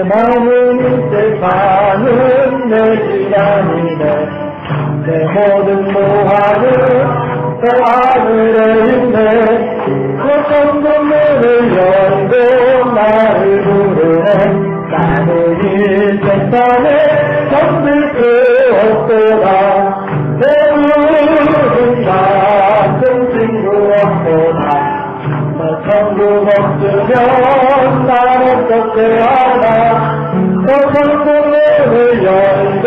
마음은 세상은 내 시간이네. 내 모든 모함을 저 하늘에 있네. 그 천국문을 열고 나를 부르네. 나는 이 세상에 잠들 수 없도다. 내 부른 같은 친구 없도다. 너 천국 없으면 난 어떻게 하나. 너 천국문을 열고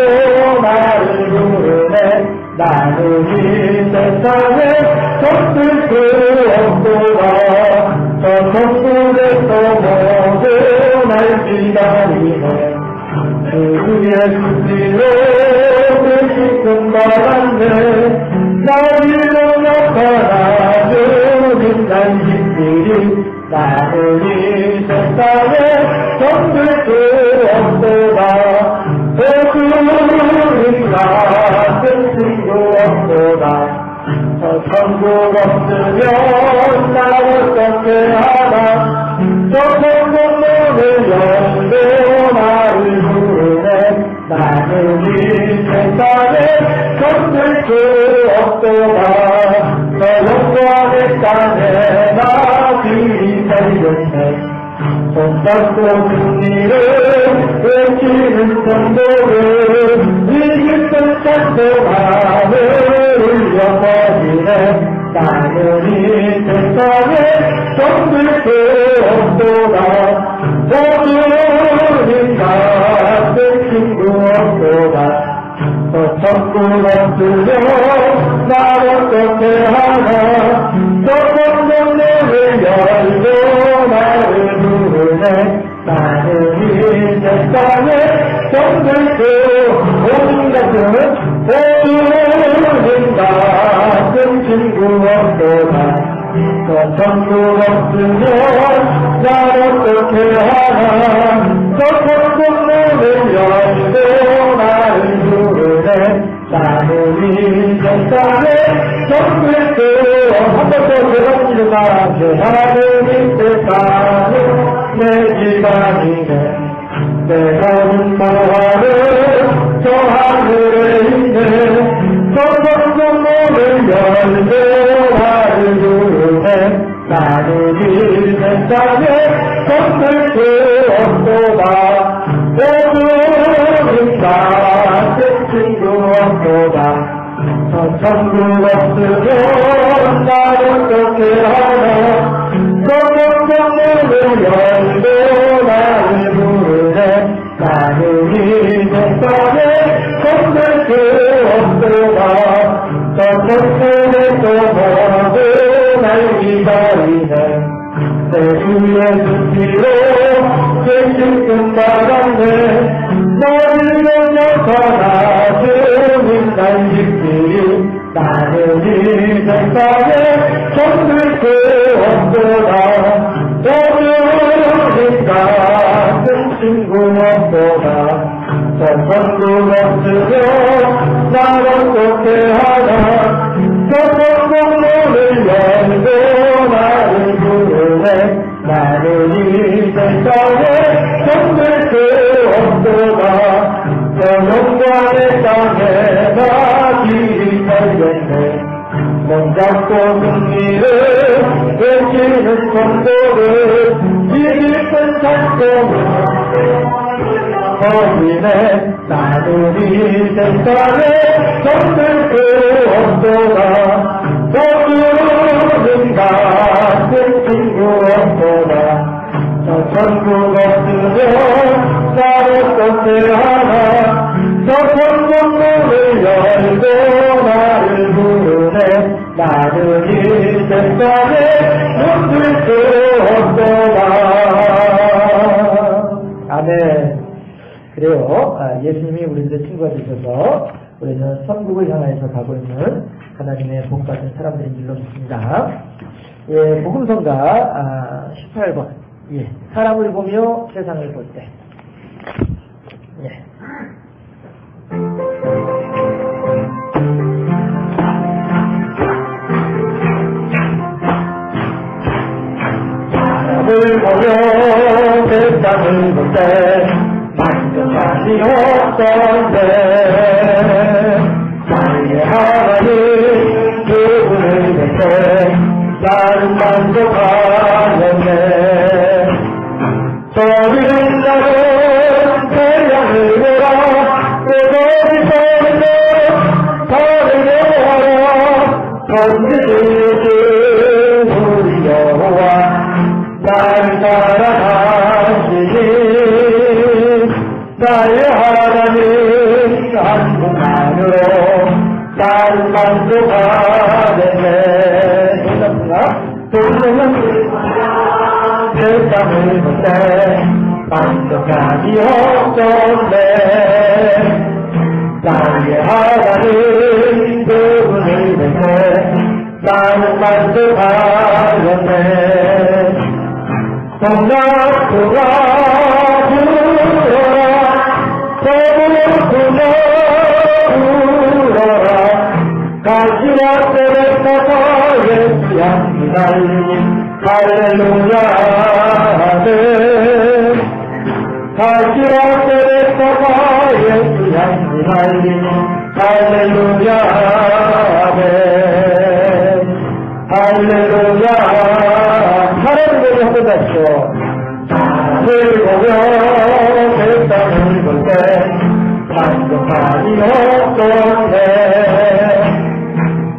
나를 부르네. 나는 이 세상에 잠들 수 없도다. 저 천국에서 모두 날 기다리네. 그 예수님으로 그 깊은 바람에 나를 나타나주는 날 깊이. 나는 이 세상에 잠들 수 없도다. 그는 같은 친구 없도다. 저 천국 없으면 날 어떻게 하나. 저 천국 문을 열고 나를 부르네. 나는 이 세상에 잠들 수 없도다. 저 영광의 땅에 나 길이 달렸네. 손잡고 승리를 외치는 성도를 이 깊은 찬송함을 울려버리네. 나는 이 세상에 잠들 수 없도다. 모두는 같은 친구 없도다. 저 천국 없으면 날 어떻게 하나. 저 천국문을 열고 나를 부르네. 나는 이 세상에 잠들 수 모든 같은 친구 없도다. 저 천국 없으면 날 어떻게 하나. 저 천국문을 열고 나를 부르네. 나는 이 세상에 잠들 수 없도다. 한 번 더 죄송합니다. 나는 이 세상에 내 기반이네. 내 모든 모함을 저 하늘에 있네. 저 천국문을 열고 나를 부르네. 나는 이 세상에 잠들 수 없도다. 모두는 같은 친구 없도다. 저 천국 없으면 날 어떻게 하나. 저 천국문을 열고 나를 부르네. 나는 이 세상에 잠들 수 없도다. 저 천국에서 모두 날 기다리네. 내 주 예수님으로 그 깊은 바람에 너를 나타나주는 날 깊이. 나는 이 세상에 잠들 수 없도다. 모두는 같은 친구 없도다. 저 천국 없으면 날 어떻게 하나. 저 천국문을 열고 나를 부르네. 나는 이 세상에 잠들 수 없도다. 저 영광의 땅에 나 길이 달렸네. 손잡고 승리를 외치는 성도를 이 깊은 찬송을 버리네. 나는 이 세상에 잠들 수 없도다. 모두는 같은 친구 없도다. 저 천국 없으면 날 어떻게 하나. 저 천국문을 열고 나를 부르네. 나는 이 세상에 잠들 수 없도다. 아멘. 그래요. 예수님이 우리들의 친구가 되셔서 우리는 천국을 향해서 가고 있는 하나님의 복 받은 사람들인 줄로 믿습니다. 예, 복음성가 18번. 예, 사람을 보며 세상을 볼 때. 예. 사람을 보며 세상을 볼 때 만족함이 없던데 나의 하나님 그분을 뵙게 나는 만족하였네. 저들은 나를 태양을 보라 그것이 서는데 달을 보아라 건지지 우리 여호와 나를 따라가시니 나의 하나님 한 분만으로 나를 만족하겠네. 동생은 세상을 볼 때 만족함이 없던데 나의 하나님 그분을 뵙네 나는 만족하겠네. 동락구가 불어라 서부구나 불어라 가시와 때를 타고 예수 향기 달리니 할렐루야 아멘. 가시와 때를 타고 예수 향기 달리니 할렐루야 아멘. 할렐루야. 하나님을 한번 다시죠. 하나님을 보며 세상을 볼 때 만족함이 없던데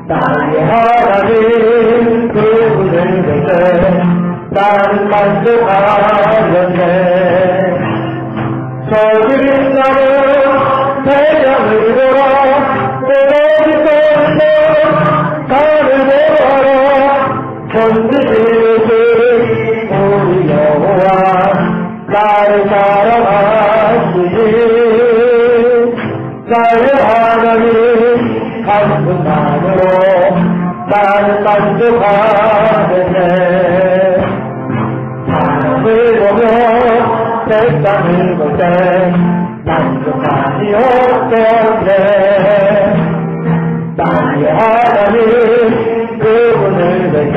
나의 하나님 그분을 볼 때 나는 만족하였네. 저들이 나는 태양을 보라 때로지 때문에 나를 보아라 건지지 우리 여호와 나를 따라가시니 나의 하나님 한 분만으로 나를 만족하겠네. 하늘을 보며 세상을 볼 때 만족함이 없던데 나의 하나님 그분을 뵐 때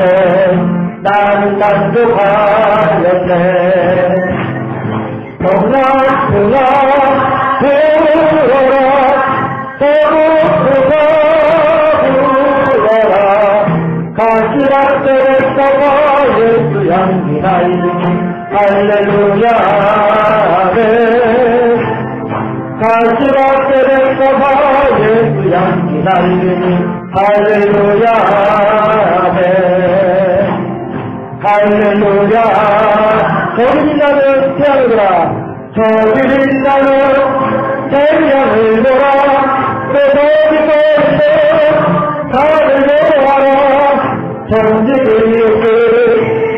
나는 만족하였네. 동락구나 불어라 서부구나 불어라 가시라 때를 떠가 예수 향기 달리니 할렐루야 아멘. 가시라 때를 떠가 예수 향기 달리니 할렐루야 아멘. 할렐루야. 저들이 나는 태양을 보라 저들이 나는 태양을 보라 때로지 때문에 달을 보아라 전지기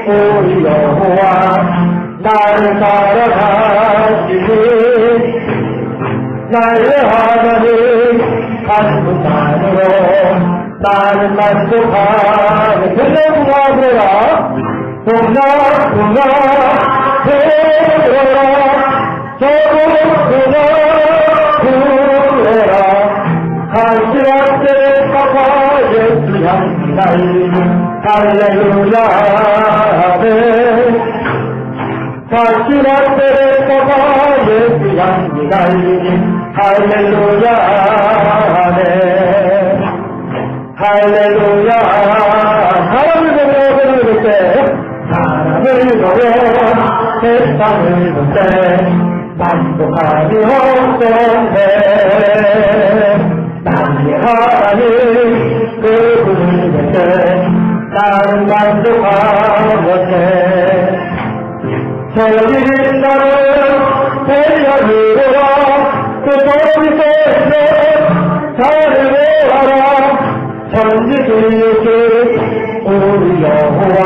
우리 여호와 나를 따라가시니 나의 하나님 한 분만으로 나는 만족하네. 동락구나 불어라 동락구나 불어라 서부구나 불어라 가시라 때를 타고 예수 향기 달리니 할렐루야 아멘. 가시라 때를 타고 예수 향기 달리니 할렐루야 아멘. 할렐루야. 사람을 보며 볼 때 사람을 보며 세상을 볼 때 만족함이 없던데 나의 하나님 그분을 볼 때 나는 만족하겠네. 저들이 나를 태양을 보라 그것이 때문에 달을 보아라 전지기 우리 여호와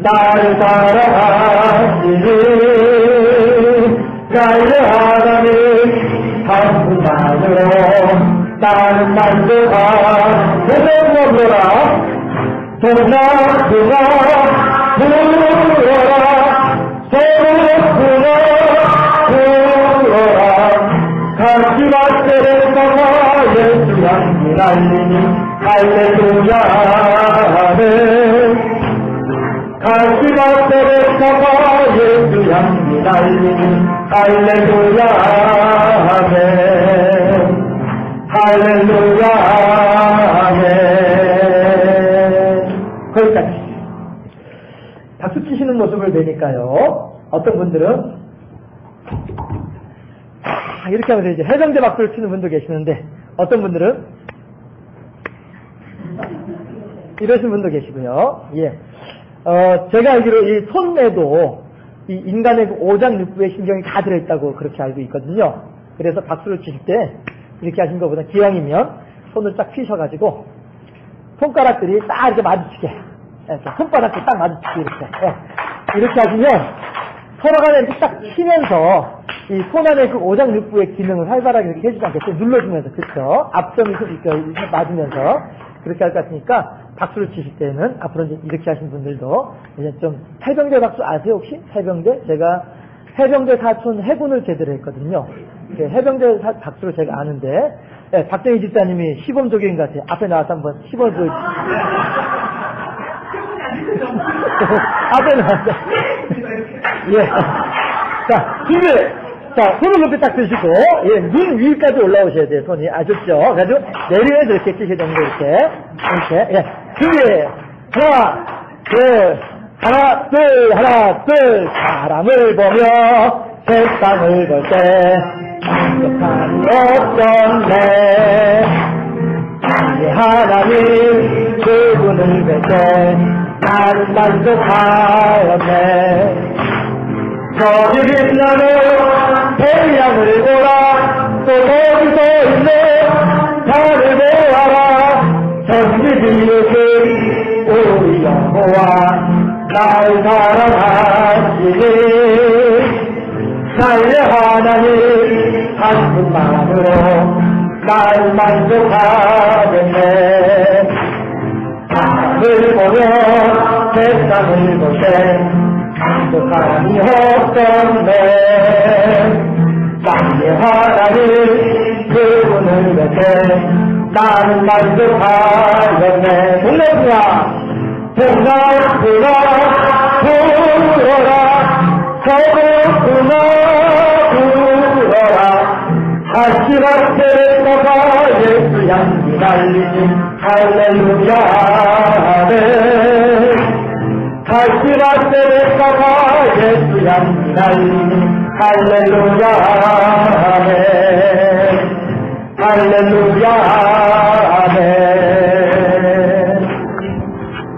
나를 따라가시니 나의 하나님 한 분만으로 나는 만족하겠네. 불어라 동락구나 불어라 서부구나 불어라 가시라 때를 떠나 예수 향기 달리니 할렐루야 아멘. 가시라 때를 떠나 예수 향기 날리는 할렐루야 아멘 할렐루야 아멘 거기까지. 박수 치시는 모습을 보니까요 어떤 분들은 이렇게 하면서 이제 해병대 박수를 치는 분도 계시는데 어떤 분들은 이러신 분도 계시고요. 예. 제가 알기로 이 손에도 이 인간의 오장 육부의 신경이 다 들어있다고 그렇게 알고 있거든요. 그래서 박수를 치실 때 이렇게 하신 것보다 기왕이면 손을 딱 펴셔가지고 손가락들이 딱 이렇게 마주치게 이렇게 손바닥도 딱 마주치게 이렇게 하시면 서로 간에 이렇게 딱 치면서 이 손 안에 그 오장 육부의 기능을 활발하게 이렇게 해주지 않겠어요? 눌러주면서, 그렇죠? 앞점이 이렇게 맞으면서 그렇게 할 것 같으니까 박수를 치실 때는 앞으로 이제 이렇게 하신 분들도 이제 좀 해병대 박수 아세요 혹시? 해병대? 제가 해병대 사촌 해군을 제대로 했거든요. 해병대 박수를 제가 아는데 네, 박정희 집사님이 시범조교인 것 같아요. 앞에 나와서 한번 시범조교 앞에 나와서 예. 자, 준비! 자, 손을 높이 딱 드시고, 예, 눈 위까지 올라오셔야 돼요, 손이. 아셨죠? 그래가지고, 내려야 이렇게 끼셔야 됩니다, 이렇게. 예. 준비! 하나, 둘, 사람을 보며 세상을 볼 때, 만족함이 없었네. 이제 하나님, 그분을 뵐 때, 나는 만족하였네. 저기 빛나는 태양을 보라 또 거기서 있는 달을 보아라 전지 비우신 우리 여호와 나를 사랑하시니 나의 하나님 한 분만으로 나를 만족하겠네. 하늘을 보며 세상을 볼 때 만족함이 없었네. 나의 하나님 그분을 뵐 때 나는 만족하였네. 동네구나 동나구나 불어라 서구구나 불어라 다시락들을 떠가 예수 향기 날리니 할렐루야 아멘. 다시락들을 떠가 예수 향기 날리니 할렐루야 아멘 할렐루야 아멘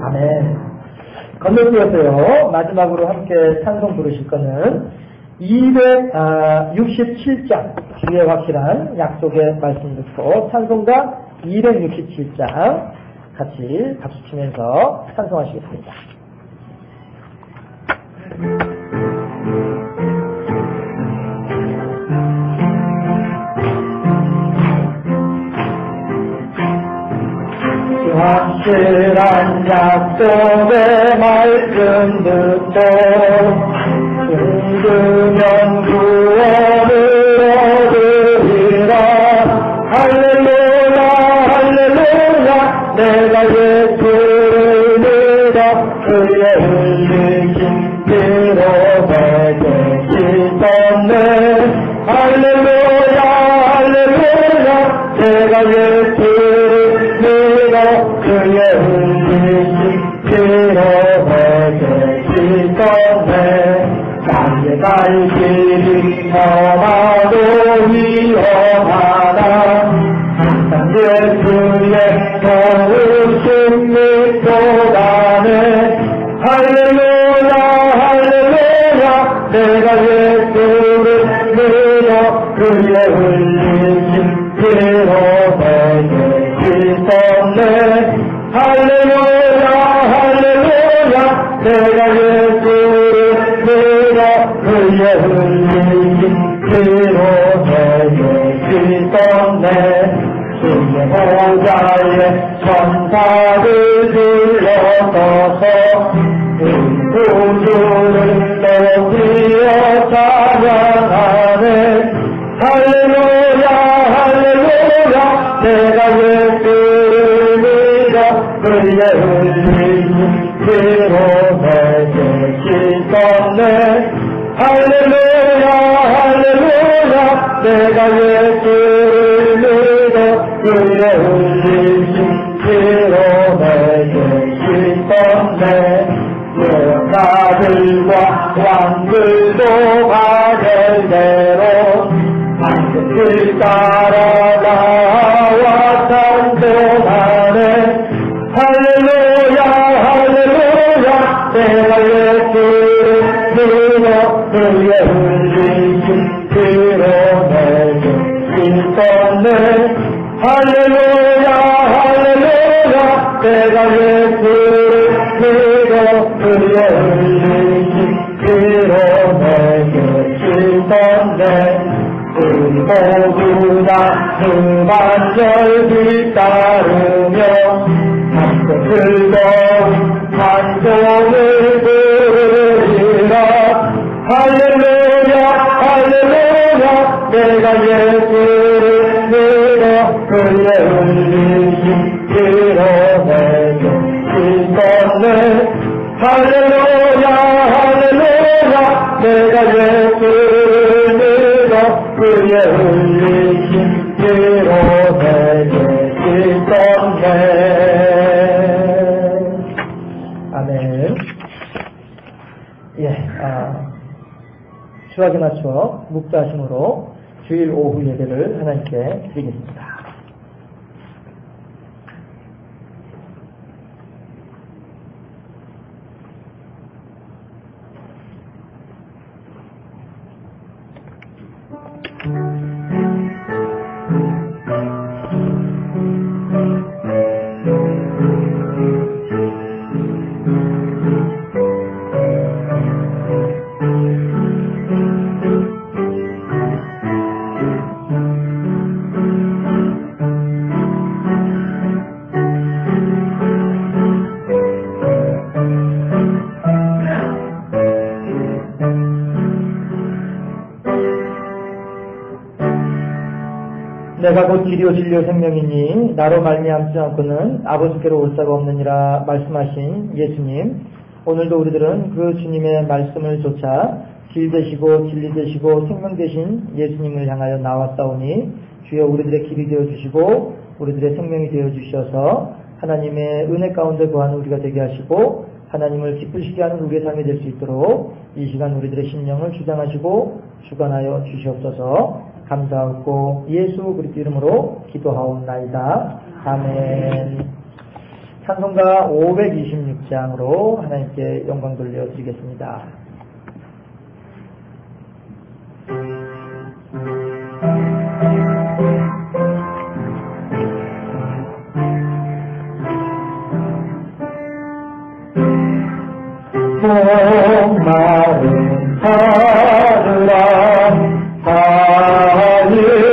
아멘. 건너뛰었어요. 마지막으로 함께 찬송 부르실 거는 267장 주의 확실한 약속의 말씀 듣고 찬송가 267장 같이 박수 치면서 찬송하시겠습니다. 확실한 약속의 말씀 듣고 믿으면 구원을 얻으리라. 할렐루야 할렐루야 내가 예수를 믿어 그의 흘리신 피로 내게 씻었네. 할렐루야 할렐루야 내가 예수를 믿어 그의 흘리신 피로 내게 씻었네. 나의 발길이 험하고 위험하나 항상 예수의 도우심 믿고 가네. 할렐루야 할렐루야 내가 예수를 믿어 그의 흘리신 피로 내게 씻었네. 할렐루야 할렐루야 내가 예수를 믿어 그의 흘리신 피로 내게 씻었네. 주의 보좌에 천사들 둘러서서 우주를 높이어 찬양하네. 할렐루야 할렐루야 내가 예수를 믿어 그의 흘리신 피로 내게 씻었네. 할렐루야 왕들도 가는 대로 길 따라 나와 찬송하네. 할렐루야 할렐루야 내가 예수를 믿어 그의 흘리신 피로 내게 있었네. 할렐루야 할렐루야 내가 예수를 믿어 그의 흘리신 피로 내게 있었네. 우리 모두 다 그 반절 뒤따르며 함께 즐거운 찬송을 부르리라. 할렐루야 할렐루야 내가 예수를 믿어 그의 흘리신 피로 내게 있었네. 할렐루야 할렐루야 내가 예수를 믿어 그의 흘리신 피로 내게 있었네. 아멘. 수학에 맞춰 묵자심으로 주일 오후 예배를 하나님께 드리겠습니다. 내가 곧 길이요 진리요 생명이니 나로 말미암지 않고는 아버지께로 올 자가 없느니라 말씀하신 예수님, 오늘도 우리들은 그 주님의 말씀을 좇아 길 되시고 진리 되시고 생명 되신 예수님을 향하여 나왔사오니 주여 우리들의 길이 되어주시고 우리들의 생명이 되어주셔서 하나님의 은혜 가운데 거하는 우리가 되게 하시고 하나님을 기쁘시게 하는 우리의 삶이 될 수 있도록 이 시간 우리들의 심령을 주장하시고 주관하여 주시옵소서. 감사하고 예수 그리스도 이름으로 기도하옵나이다. 아멘. 찬송가 526장으로 하나님께 영광 돌려드리겠습니다. 목마른 하늘아 늘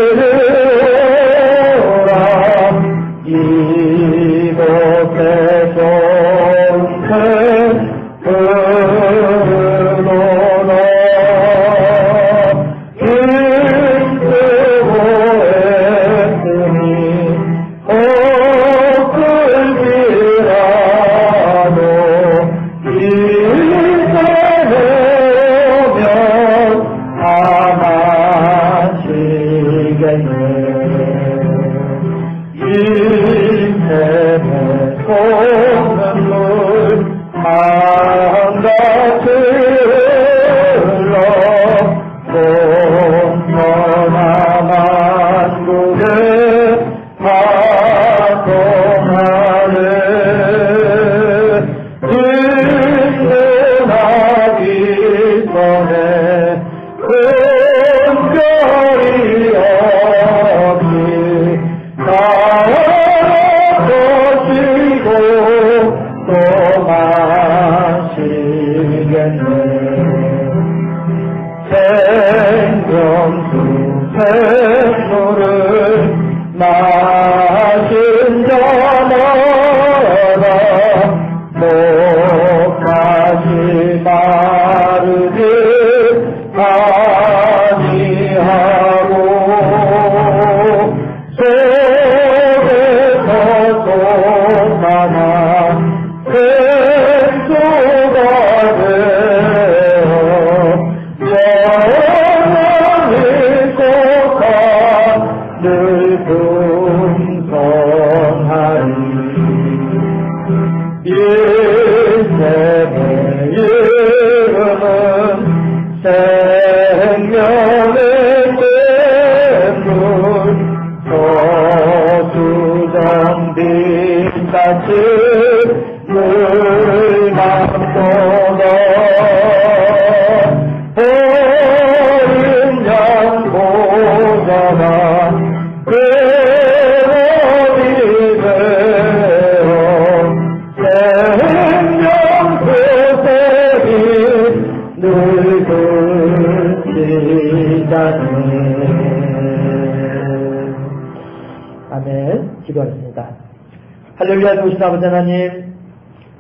할렐루야. 좋으신 아버지 하나님,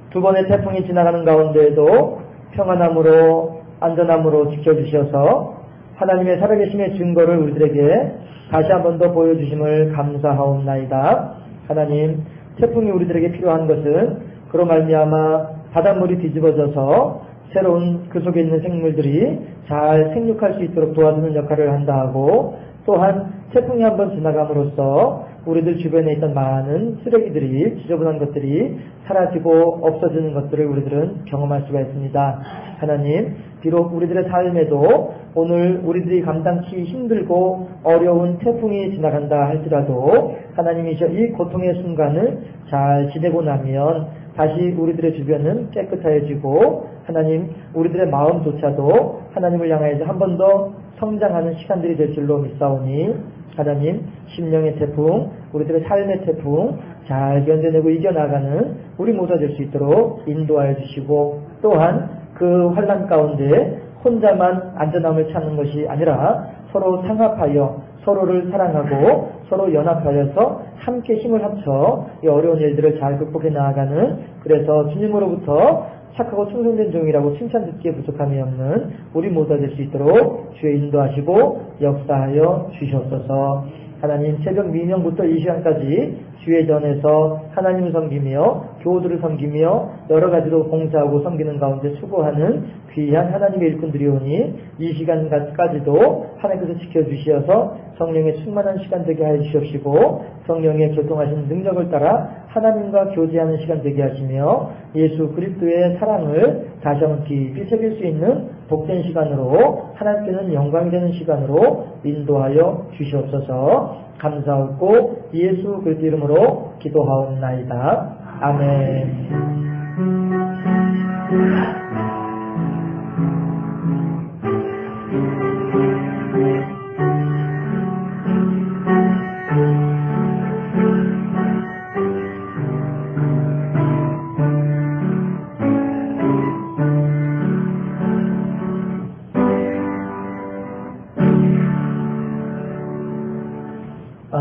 두 번의 태풍이 지나가는 가운데에도 평안함으로 안전함으로 지켜주셔서 하나님의 살아계심의 증거를 우리들에게 다시 한 번 더 보여주심을 감사하옵나이다. 하나님, 태풍이 우리들에게 필요한 것은 그로 말미암아 바닷물이 뒤집어져서 새로운 그 속에 있는 생물들이 잘 생육할 수 있도록 도와주는 역할을 한다 하고, 또한 태풍이 한번 지나감으로써 우리들 주변에 있던 많은 쓰레기들이, 지저분한 것들이 사라지고 없어지는 것들을 우리들은 경험할 수가 있습니다. 하나님, 비록 우리들의 삶에도 오늘 우리들이 감당치 힘들고 어려운 태풍이 지나간다 할지라도 하나님이셔 이 고통의 순간을 잘 지내고 나면 다시 우리들의 주변은 깨끗해지고, 하나님, 우리들의 마음조차도 하나님을 향하여서 한 번 더 성장하는 시간들이 될 줄로 믿사오니, 하나님, 심령의 태풍, 우리들의 삶의 태풍 잘 견뎌내고 이겨나가는 우리 모두 될 수 있도록 인도하여 주시고, 또한 그 환난 가운데 혼자만 안전함을 찾는 것이 아니라 서로 상합하여 서로를 사랑하고 서로 연합하여서 함께 힘을 합쳐 이 어려운 일들을 잘 극복해 나아가는, 그래서 주님으로부터 착하고 충성된 종이라고 칭찬 듣기에 부족함이 없는 우리 모두 될 수 있도록 주의 인도하시고 역사하여 주시옵소서. 하나님, 새벽 미명부터 이 시간까지 주의 전에서 하나님을 섬기며 교우들을 섬기며 여러 가지로 봉사하고 섬기는 가운데 수고하는 귀한 하나님의 일꾼들이오니 이 시간까지도 하나님께서 지켜주시어서 성령의 충만한 시간 되게 하여 주시옵시고, 성령의 교통하시는 능력을 따라 하나님과 교제하는 시간 되게 하시며 예수 그리스도의 사랑을 다시 한번 깊이 새길 수 있는 복된 시간으로, 하나님께는 영광이 되는 시간으로 인도하여 주시옵소서. 감사하고 예수 그리스도 이름으로 기도하옵나이다. 아멘.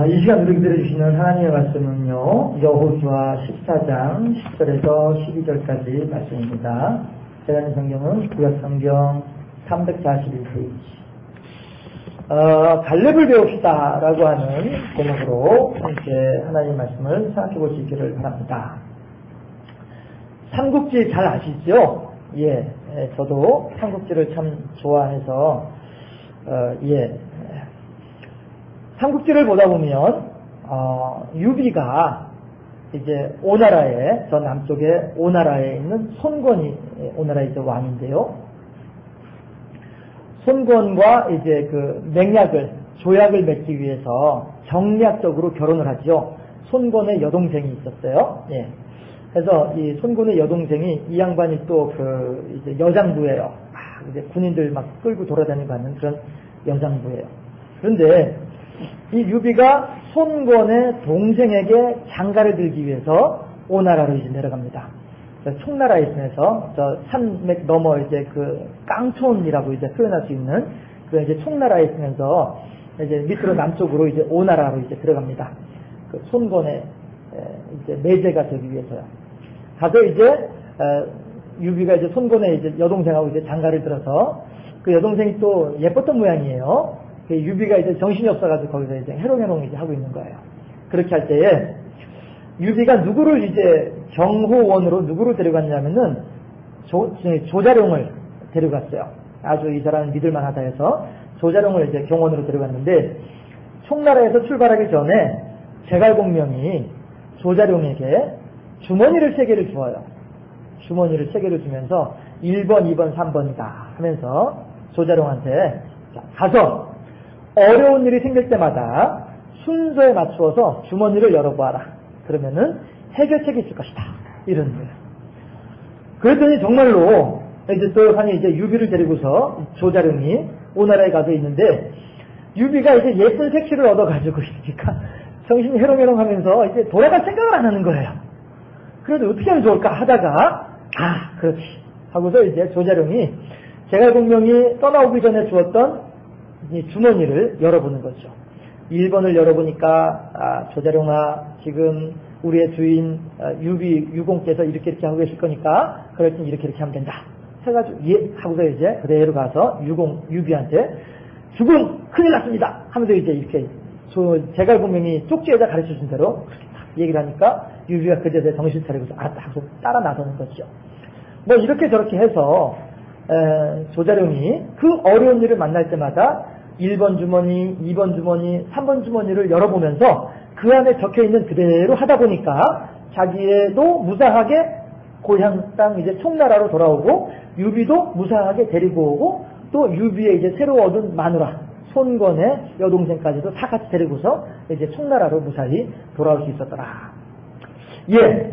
이 시간 우리에게 들어주시는 하나님의 말씀은요, 여호수아 14장 10절에서 12절까지 말씀입니다. 제가 있는 성경은 구약성경 341페이지. 갈렙을 배웁시다 라고 하는 제목으로 함께 하나님의 말씀을 생각해 볼 수 있기를 바랍니다. 삼국지 잘 아시죠? 예, 저도 삼국지를 참 좋아해서 삼국지를 보다 보면 유비가 이제 오나라에, 저 남쪽에 오나라에 있는 손권이 오나라의 이제 왕인데요. 손권과 이제 그 맹약을, 조약을 맺기 위해서 정략적으로 결혼을 하죠. 손권의 여동생이 있었어요. 예. 그래서 이 손권의 여동생이, 이 양반이 또 그 이제 여장부예요. 이제 군인들 막 끌고 돌아다니고 하는 그런 여장부예요. 그런데 이 유비가 손권의 동생에게 장가를 들기 위해서 오나라로 이제 내려갑니다. 총나라에 있으면서 저 산맥 넘어 이제 그 깡촌이라고 이제 표현할 수 있는 그 이제 총나라에 있으면서 이제 밑으로 남쪽으로 이제 오나라로 이제 들어갑니다. 그 손권의 이제 매제가 되기 위해서요. 가서 이제 유비가 이제 손권의 이제 여동생하고 이제 장가를 들어서 그 여동생이 또 예뻤던 모양이에요. 유비가 이제 정신이 없어가지고 거기서 이제 해롱해롱 이제 하고 있는 거예요. 그렇게 할 때에 유비가 누구를 이제 경호원으로 누구를 데려갔냐면은 조자룡을 데려갔어요. 아주 이 사람은 믿을만하다 해서 조자룡을 이제 경호원으로 데려갔는데, 총나라에서 출발하기 전에 제갈공명이 조자룡에게 주머니를 3개를 주어요. 주머니를 3개를 주면서 1번, 2번, 3번이다 하면서 조자룡한테 가서 어려운 일이 생길 때마다 순서에 맞추어서 주머니를 열어보아라. 그러면은 해결책이 있을 것이다. 이런 거예요. 그랬더니 정말로 이제 또 한이 이제 유비를 데리고서 조자룡이 오나라에 가서 있는데, 유비가 이제 예쁜 색시를 얻어가지고 있으니까 정신이 해롱해롱 하면서 이제 돌아갈 생각을 안 하는 거예요. 그래도 어떻게 하면 좋을까 하다가, 그렇지 하고서 이제 조자룡이 제갈공명이 떠나오기 전에 주었던 이 주머니를 열어보는 거죠. 1번을 열어보니까, 조자룡아, 지금 우리의 주인 유공께서 이렇게 하고 계실 거니까 그럴 땐 이렇게 하면 된다 해가지고 예 하고서 이제 그대로 가서 유비한테 죽음 큰일 났습니다 하면서 이제 이렇게 제갈공명이 쪽지에다 가르쳐준 대로 얘기를 하니까 유비가 그제서야 정신 차리고서 알았다 하고 따라 나서는 거죠. 뭐 이렇게 저렇게 해서 조자룡이 그 어려운 일을 만날 때마다 1번 주머니, 2번 주머니, 3번 주머니를 열어보면서 그 안에 적혀있는 그대로 하다 보니까 자기도 무사하게 고향 땅 이제 총나라로 돌아오고 유비도 무사하게 데리고 오고 또 유비의 이제 새로 얻은 마누라 손권의 여동생까지도 다 같이 데리고서 이제 총나라로 무사히 돌아올 수 있었더라. 예,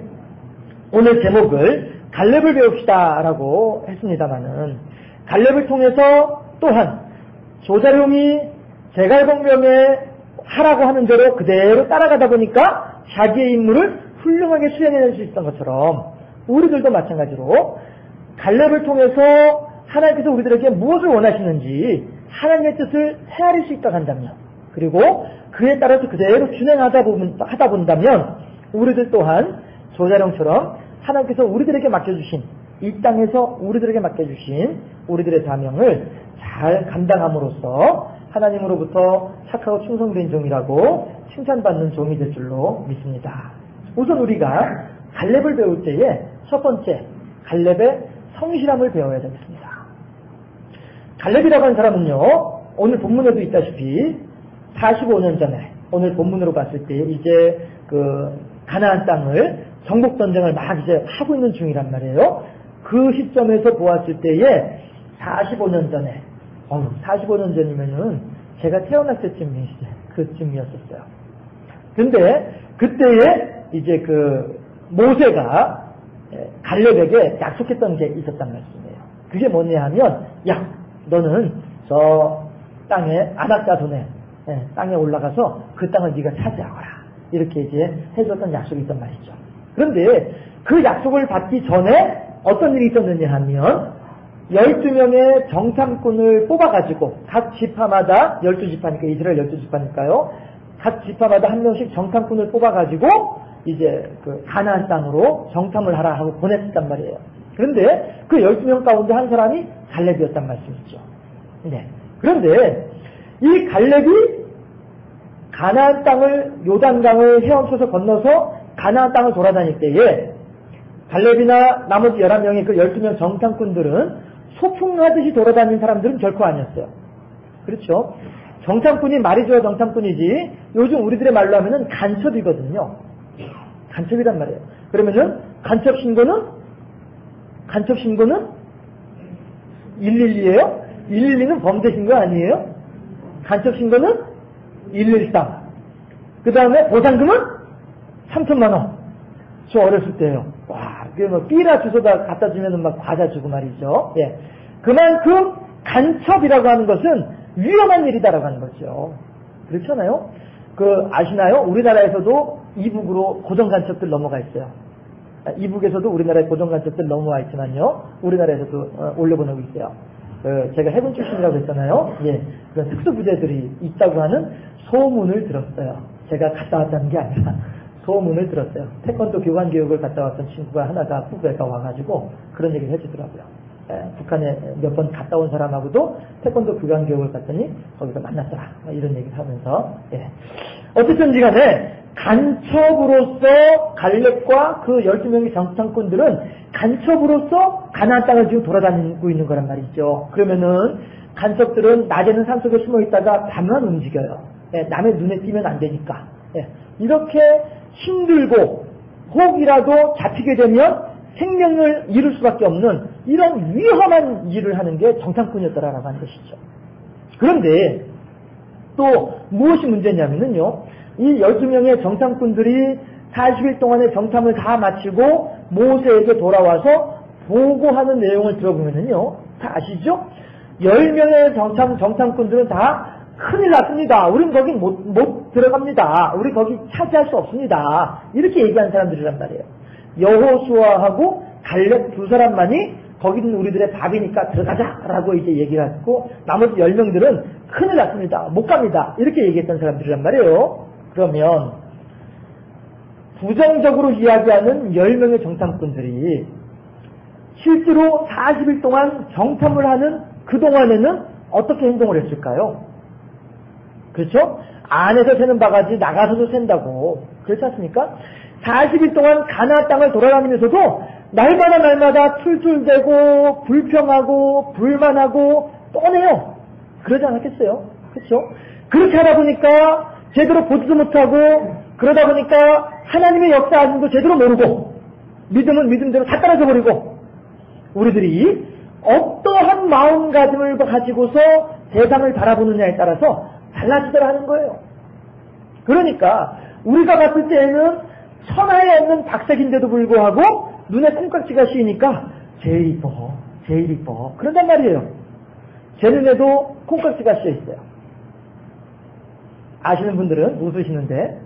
오늘 제목을 갈렙을 배웁시다라고 했습니다마는 갈렙을 통해서 또한 조자룡이 제갈공명에 하라고 하는 대로 그대로 따라가다 보니까 자기의 임무를 훌륭하게 수행해낼 수 있었던 것처럼 우리들도 마찬가지로 갈렙을 통해서 하나님께서 우리들에게 무엇을 원하시는지 하나님의 뜻을 헤아릴 수 있다고 한다면 그리고 그에 따라서 그대로 준행하다 본다면 우리들 또한 조자룡처럼 하나님께서 우리들에게 맡겨주신 이 땅에서 우리들에게 맡겨주신 우리들의 사명을 잘 감당함으로써 하나님으로부터 착하고 충성된 종이라고 칭찬받는 종이 될 줄로 믿습니다. 우선 우리가 갈렙을 배울 때에 첫 번째 갈렙의 성실함을 배워야 되겠습니다. 갈렙이라고 하는 사람은요 오늘 본문에도 있다시피 45년 전에 오늘 본문으로 봤을 때 이제 그 가나안 땅을 정복 전쟁을 막 이제 하고 있는 중이란 말이에요. 그 시점에서 보았을 때에 45년 전에 45년 전이면은 제가 태어났을 그쯤이었었어요. 근데 그때에 이제 그 모세가 갈렙에게 약속했던 게 있었단 말씀이에요. 그게 뭐냐 하면 야 너는 저 땅에 아낙자손에 땅에 올라가서 그 땅을 네가 차지하거라 이렇게 이제 해줬던 약속이 있단 말이죠. 그런데 그 약속을 받기 전에 어떤 일이 있었느냐 하면 12명의 정탐꾼을 뽑아가지고 각 지파마다 12지파니까 이스라엘 12지파니까요. 각 지파마다 한 명씩 정탐꾼을 뽑아가지고 이제 그 가나안 땅으로 정탐을 하라 하고 보냈단 말이에요. 그런데 그 12명 가운데 한 사람이 갈렙이었단 말씀이죠. 네. 그런데 이 갈렙이 가나안 땅을 요단강을 헤엄쳐서 건너서 가나안 땅을 돌아다닐 때에 갈렙이나 나머지 11명의 그 12명 정탐꾼들은 소풍하듯이 돌아다니는 사람들은 결코 아니었어요. 그렇죠? 정탐꾼이 말이 좋아 정탐꾼이지 요즘 우리들의 말로 하면은 간첩이거든요. 간첩이란 말이에요. 그러면은 간첩 신고는 112예요? 112는 범죄 신고 아니에요? 간첩 신고는 113. 그 다음에 보상금은 3천만 원. 저 어렸을 때요. 와, 그게 뭐 삐라 주소다 갖다 주면은 막 과자 주고 말이죠. 예. 그만큼 간첩이라고 하는 것은 위험한 일이다라고 하는 거죠. 그렇잖아요? 아시나요? 우리나라에서도 이북으로 고정간첩들 넘어가 있어요. 이북에서도 우리나라에 고정간첩들 넘어와 있지만요. 우리나라에서도 올려보내고 있어요. 제가 해군 출신이라고 했잖아요. 예. 그런 특수부대들이 있다고 하는 소문을 들었어요. 제가 갔다 왔다는 게 아니라 소문을 들었어요. 태권도 교관 교육을 갔다 왔던 친구가 하나가 후배가 와가지고 그런 얘기를 해주더라고요. 북한에 몇 번 갔다 온 사람하고도 태권도 교관 교육을 갔더니 거기서 만났더라. 이런 얘기를 하면서 어쨌든 간에 간첩으로서 갈렙과 그 12명의 정탐꾼들은 간첩으로서 가나안 땅을 지금 돌아다니고 있는 거란 말이죠. 그러면은 간첩들은 낮에는 산속에 숨어 있다가 밤만 움직여요. 남의 눈에 띄면 안 되니까. 이렇게 힘들고 혹이라도 잡히게 되면 생명을 잃을 수밖에 없는 이런 위험한 일을 하는 게 정탐꾼이었더라라고 하는 것이죠. 그런데 또 무엇이 문제냐면요. 이 12명의 정탐꾼들이 40일 동안의 정탐을 다 마치고 모세에게 돌아와서 보고하는 내용을 들어보면요. 다 아시죠? 10명의 정탐꾼들은 다 큰일 났습니다. 우린 거기 못 들어갑니다. 우리 거기 차지할 수 없습니다. 이렇게 얘기하는 사람들이란 말이에요. 여호수아하고 갈렙 두 사람만이 거기는 우리들의 밥이니까 들어가자라고 이제 얘기를 했고 나머지 10명들은 큰일 났습니다. 못 갑니다. 이렇게 얘기했던 사람들이란 말이에요. 그러면 부정적으로 이야기하는 10명의 정탐꾼들이 실제로 40일 동안 정탐을 하는 그동안에는 어떻게 행동을 했을까요? 그렇죠? 안에서 새는 바가지 나가서도 샌다고. 그렇지 않습니까? 40일 동안 가나안 땅을 돌아다니면서도 날마다 툴툴대고 불평하고 불만하고 떠내요. 그러지 않았겠어요? 그렇죠? 그렇게 하다 보니까 제대로 보지도 못하고 그러다 보니까 하나님의 역사하심도 제대로 모르고 믿음은 믿음대로 다 떨어져 버리고 우리들이 어떠한 마음가짐을 가지고서 세상을 바라보느냐에 따라서 달라지더라 하는 거예요. 그러니까 우리가 봤을 때에는 천하에 없는 박색인데도 불구하고 눈에 콩깍지가 씌이니까 제일 이뻐 그런단 말이에요. 제 눈에도 콩깍지가 씌여 있어요. 아시는 분들은 웃으시는데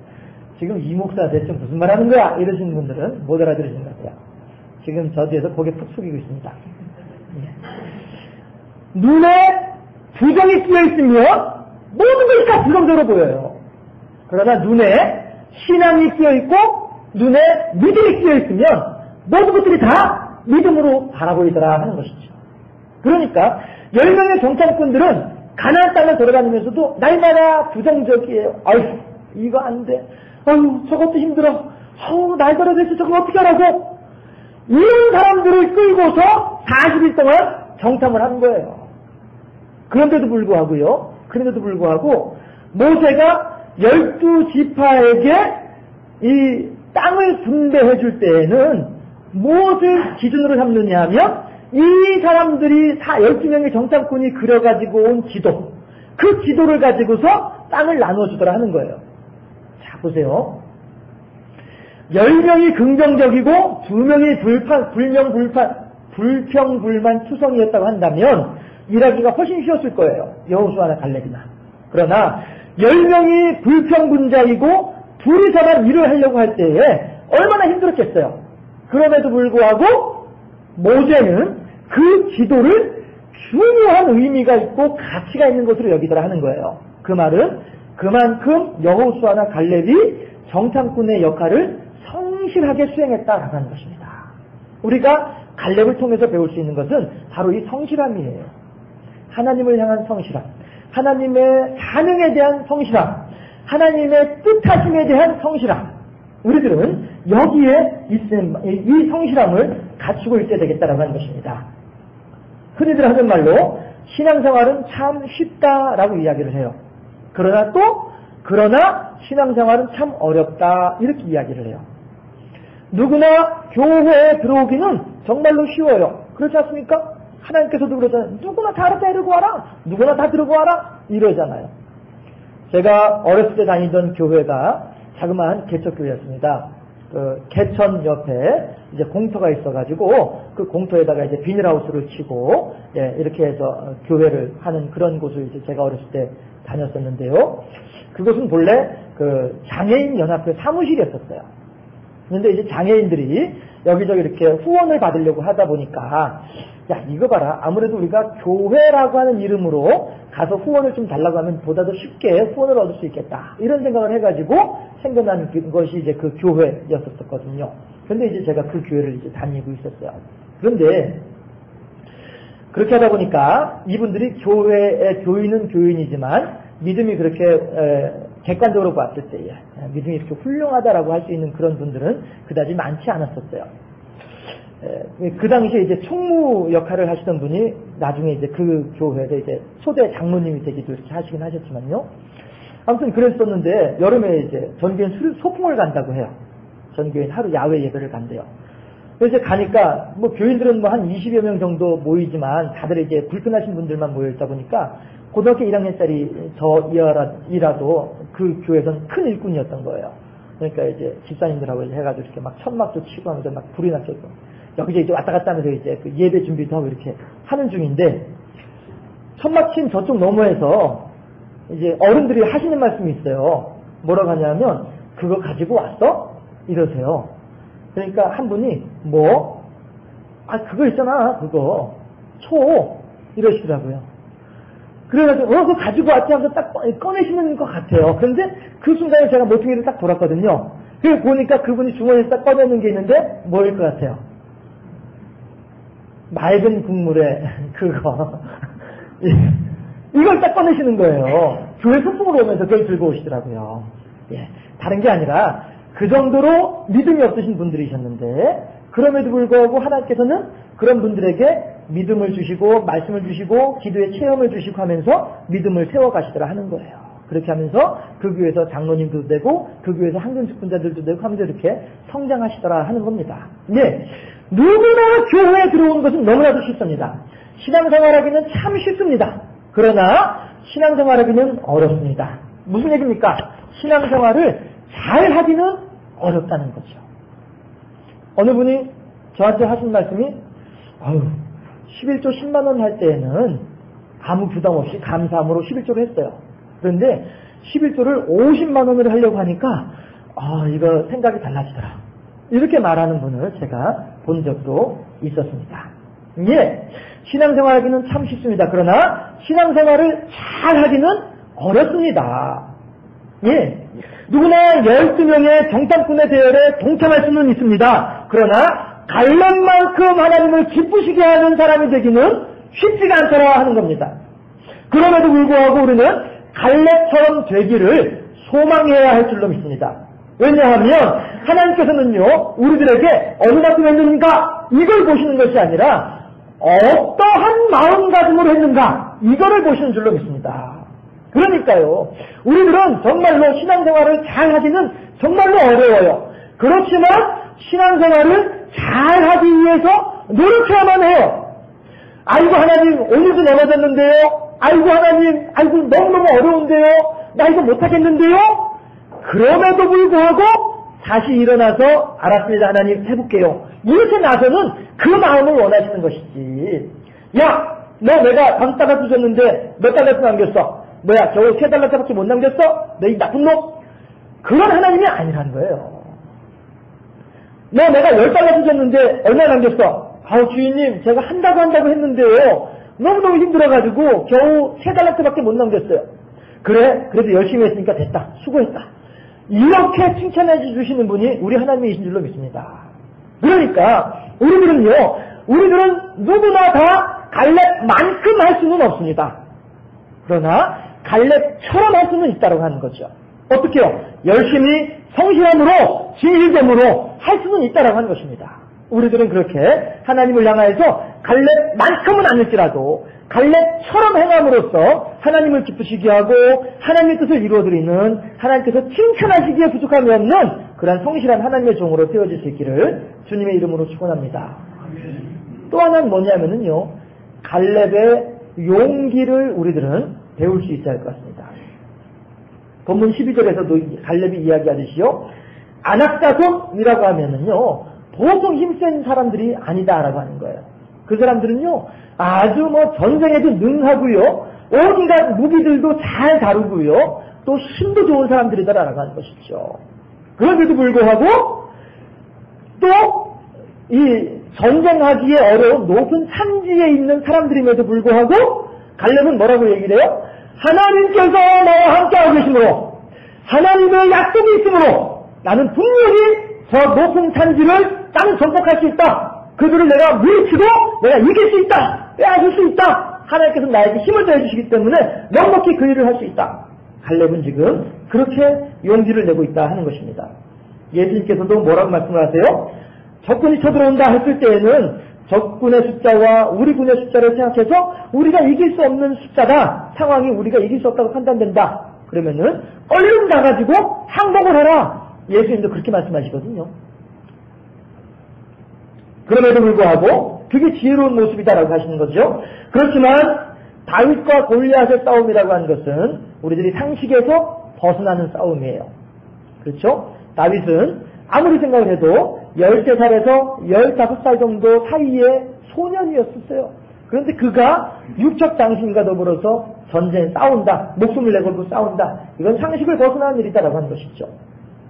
지금 이 목사 대체 무슨 말 하는 거야? 이러시는 분들은 못 알아들으시는 것 같아요. 지금 저 뒤에서 고개 푹 숙이고 있습니다. 눈에 부정이 끼어 있으면 모든 것이 다 부정적으로 보여요. 그러나 눈에 신앙이 끼어 있고 눈에 믿음이 끼어 있으면 모든 것들이 다 믿음으로 바라보이더라 하는 것이죠. 그러니까 10명의 정탐꾼들은 가나안 땅을 돌아다니면서도 날마다 부정적이에요. 아유 이거 안 돼. 아유 저것도 힘들어. 아유 날 떨어져서 저거 어떻게 하라고. 이런 사람들을 끌고서 40일 동안 정탐을 하는 거예요. 그런데도 불구하고 모세가 12지파에게 이 땅을 분배해 줄 때에는 무엇을 기준으로 삼느냐 하면 이 사람들이 12명의 정탐꾼이 그려가지고 온 지도, 그 지도를 가지고서 땅을 나눠주더라 하는 거예요. 자 보세요. 10명이 긍정적이고 2명이 불평불만 투성이었다고 한다면 일하기가 훨씬 쉬웠을 거예요. 여호수아나 갈렙이나. 그러나 10명이 불평분자이고 둘이서만 일을 하려고 할 때에 얼마나 힘들었겠어요. 그럼에도 불구하고 모세는 그 지도를 중요한 의미가 있고 가치가 있는 것으로 여기더라 하는 거예요. 그 말은 그만큼 여호수아나 갈렙이 정탐꾼의 역할을 성실하게 수행했다라고 하는 것입니다. 우리가 갈렙을 통해서 배울 수 있는 것은 바로 이 성실함이에요. 하나님을 향한 성실함, 하나님의 사명에 대한 성실함, 하나님의 뜻하심에 대한 성실함. 우리들은 여기에 이 성실함을 갖추고 있어야 되겠다라고 하는 것입니다. 흔히들 하는 말로 신앙생활은 참 쉽다라고 이야기를 해요. 그러나 신앙생활은 참 어렵다 이렇게 이야기를 해요. 누구나 교회에 들어오기는 정말로 쉬워요. 그렇지 않습니까? 하나님께서도 그러잖아요. 누구나 다 데리고 와라. 누구나 다 들고 와라. 이러잖아요. 제가 어렸을 때 다니던 교회가 자그마한 개척교회였습니다. 그 개천 옆에 이제 공터가 있어가지고 그 공터에다가 이제 비닐하우스를 치고 이렇게 해서 교회를 하는 그런 곳을 이제 제가 어렸을 때 다녔었는데요. 그것은 본래 그 장애인 연합회 사무실이었었어요. 그런데 이제 장애인들이 여기저기 이렇게 후원을 받으려고 하다 보니까 야 이거 봐라 아무래도 우리가 교회라고 하는 이름으로 가서 후원을 좀 달라고 하면 보다 더 쉽게 후원을 얻을 수 있겠다 이런 생각을 해가지고 생겨난 것이 이제 그 교회였었거든요. 그런데 이제 제가 그 교회를 이제 다니고 있었어요. 그런데 그렇게 하다 보니까 이분들이 교회의 교인은 교인이지만 믿음이 그렇게 객관적으로 봤을 때에 믿음이 이렇게 훌륭하다라고 할 수 있는 그런 분들은 그다지 많지 않았었어요. 그 당시에 이제 총무 역할을 하시던 분이 나중에 이제 그 교회에 이제 초대 장로님이 되기도 이렇게 하시긴 하셨지만요. 아무튼 그랬었는데 여름에 이제 전교인 소풍을 간다고 해요. 전교인 하루 야외 예배를 간대요. 그래서 가니까 뭐 교인들은 뭐 한 20여 명 정도 모이지만 다들 이제 불편하신 분들만 모여 있다 보니까 고등학교 1학년짜리 저이라도 그 교회에서는 큰 일꾼이었던 거예요. 그러니까 이제 집사님들하고 해가지고 이렇게 막 천막도 치고 하면서 막 불이 났고 여기저기 이제 왔다 갔다 하면서 이제 그 예배 준비도 하고 이렇게 하는 중인데 천막 친 저쪽 너머에서 이제 어른들이 하시는 말씀이 있어요. 뭐라고 하냐면 그거 가지고 왔어? 이러세요. 그러니까 한 분이 그거 있잖아 그거 초 이러시더라고요. 그래가지고 그거 가지고 왔지 하면서 딱 꺼내시는 것 같아요. 그런데 그 순간에 제가 모퉁이를 딱 돌았거든요. 그 보니까 그분이 주머니에 딱 꺼내는 게 있는데 뭐일 것 같아요? 맑은 국물에 그거 이걸 딱 꺼내시는 거예요. 교회 소풍으로 오면서 그걸 들고 오시더라고요. 예, 다른 게 아니라 그 정도로 믿음이 없으신 분들이셨는데 그럼에도 불구하고 하나님께서는 그런 분들에게 믿음을 주시고 말씀을 주시고 기도의 체험을 주시고 하면서 믿음을 세워가시더라 하는 거예요. 그렇게 하면서 그 교회에서 장로님도 되고 그 교회에서 항전직분자들도 되고 하면서 이렇게 성장하시더라 하는 겁니다. 네, 누구나 교회에 들어오는 것은 너무나도 쉽습니다. 신앙생활하기는 참 쉽습니다. 그러나 신앙생활하기는 어렵습니다. 무슨 얘기입니까? 신앙생활을 잘 하기는 어렵다는 거죠. 어느 분이 저한테 하신 말씀이 11조 10만 원 할 때에는 아무 부담 없이 감사함으로 11조를 했어요. 그런데 11조를 50만 원으로 하려고 하니까 이거 생각이 달라지더라. 이렇게 말하는 분을 제가 본 적도 있었습니다. 예, 신앙생활하기는 참 쉽습니다. 그러나 신앙생활을 잘 하기는 어렵습니다. 예, 누구나 12명의 정탐꾼의 대열에 동참할 수는 있습니다. 그러나 갈렙만큼 하나님을 기쁘시게 하는 사람이 되기는 쉽지가 않더라 하는 겁니다. 그럼에도 불구하고 우리는 갈렙처럼 되기를 소망해야 할 줄로 믿습니다. 왜냐하면 하나님께서는요 우리들에게 어느 만큼 했는가 이걸 보시는 것이 아니라 어떠한 마음가짐으로 했는가 이거를 보시는 줄로 믿습니다. 그러니까요 우리들은 정말로 신앙생활을 잘 하기는 정말로 어려워요. 그렇지만 신앙생활을 잘 하기 위해서 노력해야만 해요. 아이고 하나님 오늘도 넘어졌는데요. 아이고 하나님 아이고 너무너무 어려운데요. 나 이거 못하겠는데요. 그럼에도 불구하고 다시 일어나서 알았습니다 하나님 해볼게요. 이렇게 나서는 그 마음을 원하시는 것이지. 야 너 내가 5달러 주셨는데 몇 달러 남겼어? 뭐야 겨우 3달러짜리밖에 못 남겼어? 너 이 나쁜 놈? 그런 하나님이 아니라는 거예요. 너 내가 10달러 주셨는데 얼마 남겼어? 주인님 제가 한다고 했는데요 너무너무 힘들어가지고 겨우 3달러짜리밖에 못 남겼어요. 그래 그래도 열심히 했으니까 됐다 수고했다 이렇게 칭찬해 주시는 분이 우리 하나님이신 줄로 믿습니다. 그러니까 우리들은 누구나 다 갈렙만큼 할 수는 없습니다. 그러나 갈렙처럼 할 수는 있다고 하는 거죠. 어떻게요? 열심히 성실함으로 진실됨으로 할 수는 있다고 하는 것입니다. 우리들은 그렇게 하나님을 향하여서 갈렙만큼은 아닐지라도 갈렙처럼 행함으로써 하나님을 기쁘시게 하고 하나님의 뜻을 이루어드리는 하나님께서 칭찬하시기에 부족함이 없는 그러한 성실한 하나님의 종으로 세워질 수 있기를 주님의 이름으로 축원합니다. 또 하나는 뭐냐면요 갈렙의 용기를 우리들은 배울 수 있어야 할 것 같습니다. 본문 12절에서도 갈렙이 이야기하듯이요 안악자손이라고 하면은요 보통 힘센 사람들이 아니다라고 하는 거예요. 그 사람들은요 아주 전쟁에도 능하고요 어디가 무기들도 잘 다루고요 또 힘도 좋은 사람들이다라고 하는 것이죠. 그런데도 불구하고 또 이 전쟁하기에 어려운 높은 산지에 있는 사람들임에도 불구하고 갈렙은 뭐라고 얘기를 해요? 하나님께서 나와 함께하고 계시므로 하나님의 약속이 있으므로 나는 분명히 저 높은 산지를 나는 정복할 수 있다. 그들을 내가 물리치고 내가 이길 수 있다. 빼앗을 수 있다. 하나님께서 나에게 힘을 더해주시기 때문에 넉넉히 그 일을 할 수 있다. 갈렙은 지금 그렇게 용기를 내고 있다 하는 것입니다. 예수님께서도 뭐라고 말씀을 하세요? 적군이 쳐들어온다 했을 때에는 적군의 숫자와 우리 군의 숫자를 생각해서 우리가 이길 수 없는 숫자다. 상황이 우리가 이길 수 없다고 판단된다. 그러면은 얼른 가가지고 항복을 해라. 예수님도 그렇게 말씀하시거든요. 그럼에도 불구하고 그게 지혜로운 모습이다라고 하시는 거죠. 그렇지만 다윗과 골리앗의 싸움이라고 하는 것은 우리들이 상식에서 벗어나는 싸움이에요. 그렇죠? 다윗은 아무리 생각을 해도 13살에서 15살 정도 사이의 소년이었었어요. 그런데 그가 육적 장신과 더불어서 전쟁에 싸운다. 목숨을 내걸고 싸운다. 이건 상식을 벗어나는 일이다라고 하는 것이죠.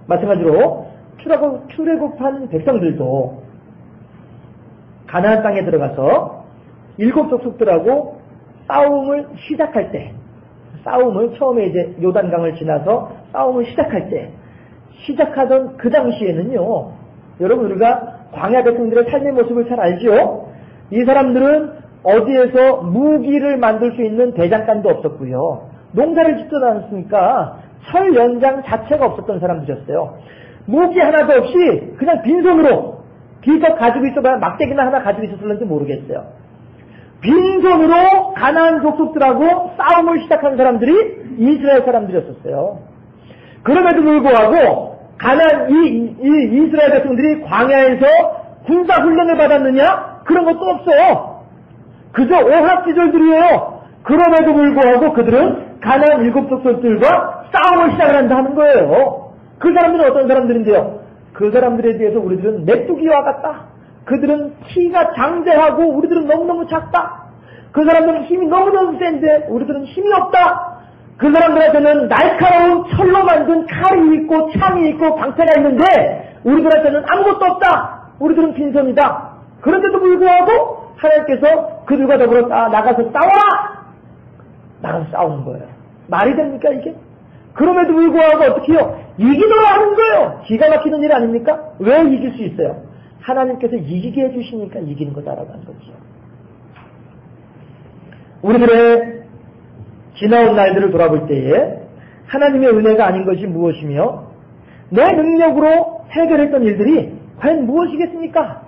마찬가지로 출애굽한 백성들도 가나안 땅에 들어가서 7 족속들하고 싸움을 시작할 때, 싸움을 처음에 이제 요단강을 지나서 싸움을 시작할 때 시작하던 그 당시에는요, 여러분 우리가 광야 백성들의 삶의 모습을 잘 알죠? 이 사람들은 어디에서 무기를 만들 수 있는 대장간도 없었고요. 농사를 짓지 않았으니까 철 연장 자체가 없었던 사람들이었어요. 무기 하나도 없이 그냥 빈손으로 비석 가지고 있어봐야 막대기나 하나 가지고 있었을는지 모르겠어요. 빈손으로 가나안 족속들하고 싸움을 시작한 사람들이 이스라엘 사람들이었어요. 그럼에도 불구하고 가나안 이 이스라엘 백성들이 광야에서 군사 훈련을 받았느냐? 그런 것도 없어요. 그저 오합지졸들이에요. 그럼에도 불구하고 그들은 가나안 7 족속들과 싸움을 시작을 한다는 거예요. 그 사람들은 어떤 사람들인데요? 그 사람들에 대해서 우리들은 메뚜기와 같다. 그들은 키가 장대하고 우리들은 너무너무 작다. 그 사람들은 힘이 너무너무 센데 우리들은 힘이 없다. 그 사람들한테는 날카로운 철로 만든 칼이 있고 창이 있고 방패가 있는데 우리들한테는 아무것도 없다. 우리들은 빈손이다. 그런데도 불구하고 하나님께서 그들과 더불어 나가서 싸워라! 나가서 싸우는 거예요. 말이 됩니까 이게? 그럼에도 불구하고 어떻게 해요? 이기더라 하는 거예요. 기가 막히는 일 아닙니까? 왜 이길 수 있어요? 하나님께서 이기게 해주시니까 이기는 거다라고 하는 거죠. 우리들의 지나온 날들을 돌아볼 때에 하나님의 은혜가 아닌 것이 무엇이며 내 능력으로 해결했던 일들이 과연 무엇이겠습니까?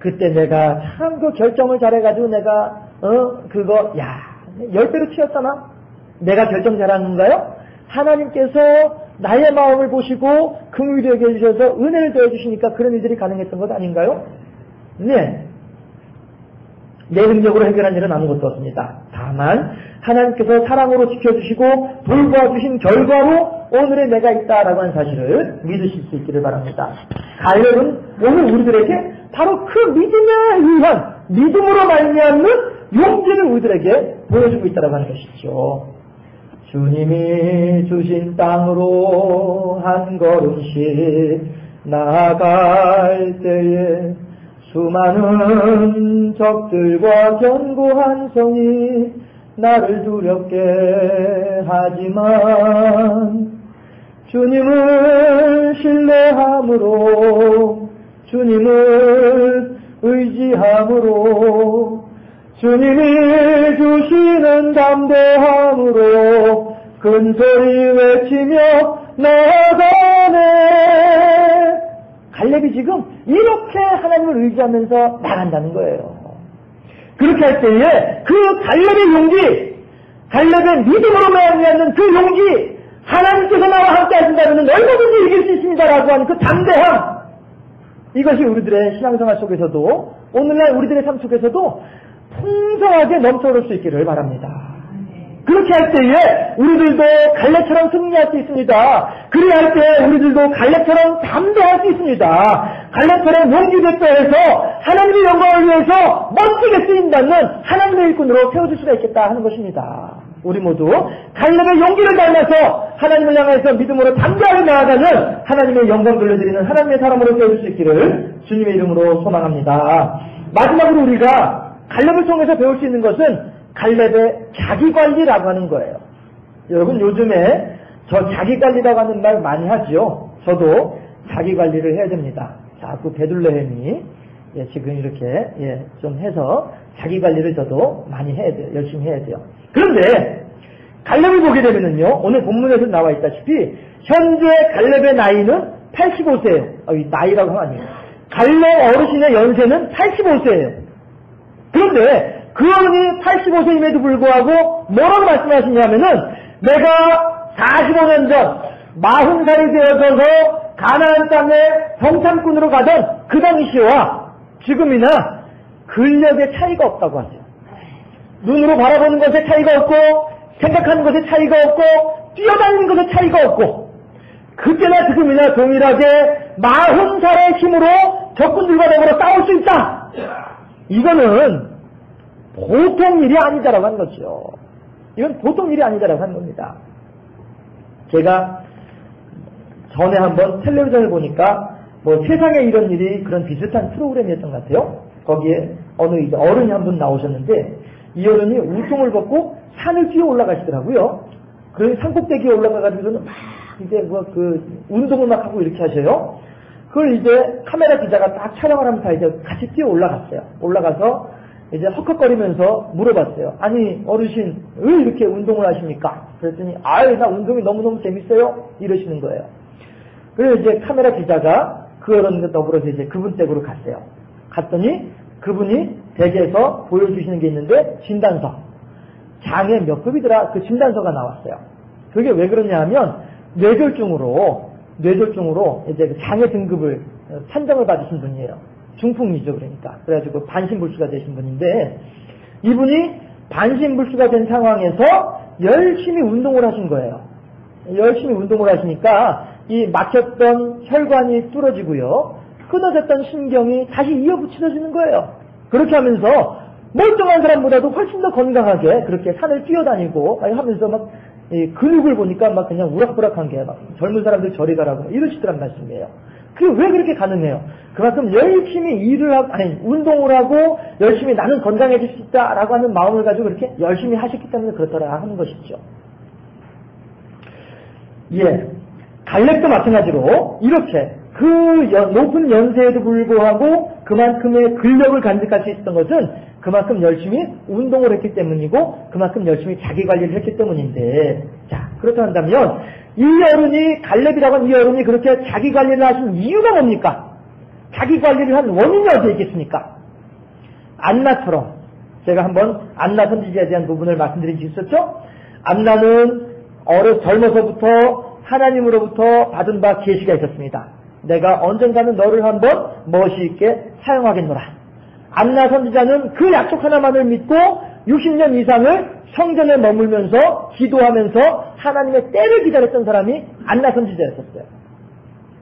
그때 내가 참 그 결정을 잘해가지고 내가 10배로 튀었잖아? 내가 결정 잘한 건가요? 하나님께서 나의 마음을 보시고 긍휼히 여겨주셔서 은혜를 더해주시니까 그런 일들이 가능했던 것 아닌가요? 네. 내 능력으로 해결한 일은 아무것도 없습니다. 다만 하나님께서 사랑으로 지켜주시고 돌보아주신 결과로 오늘의 내가 있다라고 하는 사실을 믿으실 수 있기를 바랍니다. 갈렙은 오늘 우리들에게 바로 그 믿음에 의한 믿음으로 말미암는 용기를 우리들에게 보여주고 있다라고 하는 것이죠. 주님이 주신 땅으로 한 걸음씩 나아갈 때에 수많은 적들과 견고한 성이 나를 두렵게 하지만 주님을 신뢰함으로 주님을 의지함으로 주님이 주시는 담대함으로 큰소리 외치며 나아가네. 갈렙이 지금 이렇게 하나님을 의지하면서 나간다는 거예요. 그렇게 할 때에 그 갈렙의 용기, 갈렙의 믿음으로 말미암는 그 용기, 하나님께서 나와 함께 하신다면 얼마든지 이길 수 있습니다라고 하는 그 담대함, 이것이 우리들의 신앙생활 속에서도 오늘날 우리들의 삶 속에서도 풍성하게 넘쳐올 수 있기를 바랍니다. 그렇게 할 때에 우리들도 갈렙처럼 승리할 수 있습니다. 그리할 때 우리들도 갈렙처럼 담대할 수 있습니다. 갈렙처럼 용기 대표해서 하나님의 영광을 위해서 멋지게 쓰인다는 하나님의 일꾼으로 세워줄 수가 있겠다 하는 것입니다. 우리 모두 갈렙의 용기를 닮아서 하나님을 향해서 믿음으로 담대하게 나아가는 하나님의 영광 돌려드리는 하나님의 사람으로 세워줄 수 있기를 주님의 이름으로 소망합니다. 마지막으로 우리가 갈렙을 통해서 배울 수 있는 것은 갈렙의 자기관리라고 하는 거예요. 여러분 요즘에 저 자기관리라고 하는 말 많이 하죠. 저도 자기관리를 해야 됩니다. 자꾸 베들레헴이 지금 이렇게 좀 해서 자기관리를 저도 많이 해야 돼요. 열심히 해야 돼요. 그런데 갈렙을 보게 되면은요, 오늘 본문에서 나와 있다시피 현재 갈렙의 나이는 85세예요. 나이라고 하면 아니에요. 갈렙 어르신의 연세는 85세예요. 그런데 그 어른이 85세임에도 불구하고 뭐라고 말씀하시냐면은 내가 45년 전 40살이 되어서서 가나안 땅에 정탐꾼으로 가던 그 당시와 지금이나 근력의 차이가 없다고 하세요. 눈으로 바라보는 것에 차이가 없고 생각하는 것에 차이가 없고 뛰어다니는 것에 차이가 없고 그때나 지금이나 동일하게 40살의 힘으로 적군들과 더불어 싸울 수 있다. 이거는 보통 일이 아니다라고 하는 거죠. 이건 보통 일이 아니다라고 하는 겁니다. 제가 전에 한번 텔레비전을 보니까 세상에 이런 일이 그런 비슷한 프로그램이었던 것 같아요. 거기에 어느 이제 어른이 한 분 나오셨는데 이 어른이 우통을 벗고 산을 뛰어 올라가시더라고요. 그래서 산꼭대기에 올라가가지고는 막 이제 뭐 운동을 막 하고 이렇게 하셔요. 그걸 이제 카메라 기자가 딱 촬영을 하면서 이제 같이 뛰어 올라갔어요. 올라가서 이제 헉헉거리면서 물어봤어요. 아니, 어르신, 왜 이렇게 운동을 하십니까? 그랬더니, 아유, 나 운동이 너무너무 재밌어요. 이러시는 거예요. 그래서 이제 카메라 기자가 그런 더불어서 이제 그분 댁으로 갔어요. 갔더니 그분이 댁에서 보여주시는 게 있는데, 진단서. 장애 몇 급이더라? 그 진단서가 나왔어요. 그게 왜 그러냐 하면, 뇌졸중으로 이제 그 장애 등급을 판정을 받으신 분이에요. 중풍이죠, 그러니까. 그래가지고 반신불수가 되신 분인데, 이분이 반신불수가 된 상황에서 열심히 운동을 하신 거예요. 열심히 운동을 하시니까 이 막혔던 혈관이 뚫어지고요. 끊어졌던 신경이 다시 이어붙여지는 거예요. 그렇게 하면서 멀쩡한 사람보다도 훨씬 더 건강하게 그렇게 산을 뛰어다니고 하면서 막 근육을 보니까 막 그냥 우락부락한 게 막 젊은 사람들 저리 가라고 이러시더란 말씀이에요. 그게 왜 그렇게 가능해요? 그만큼 열심히 운동을 하고 열심히 나는 건강해질 수 있다라고 하는 마음을 가지고 그렇게 열심히 하셨기 때문에 그렇더라 하는 것이죠. 예. 갈렙도 마찬가지로 이렇게 그 높은 연세에도 불구하고 그만큼의 근력을 간직할 수 있었던 것은 그만큼 열심히 운동을 했기 때문이고 그만큼 열심히 자기 관리를 했기 때문인데, 자, 그렇다 한다면 이 어른이, 갈렙이라고 하는 이 어른이 그렇게 자기 관리를 하신 이유가 뭡니까? 자기 관리를 한 원인이 어디에 있겠습니까? 안나처럼, 제가 한번 안나 선지자에 대한 부분을 말씀드린 적이 있었죠? 안나는 젊어서부터 하나님으로부터 받은 바 계시가 있었습니다. 내가 언젠가는 너를 한번 멋이 있게 사용하겠노라. 안나 선지자는 그 약속 하나만을 믿고 60년 이상을 성전에 머물면서 기도하면서 하나님의 때를 기다렸던 사람이 안나 선지자였었어요.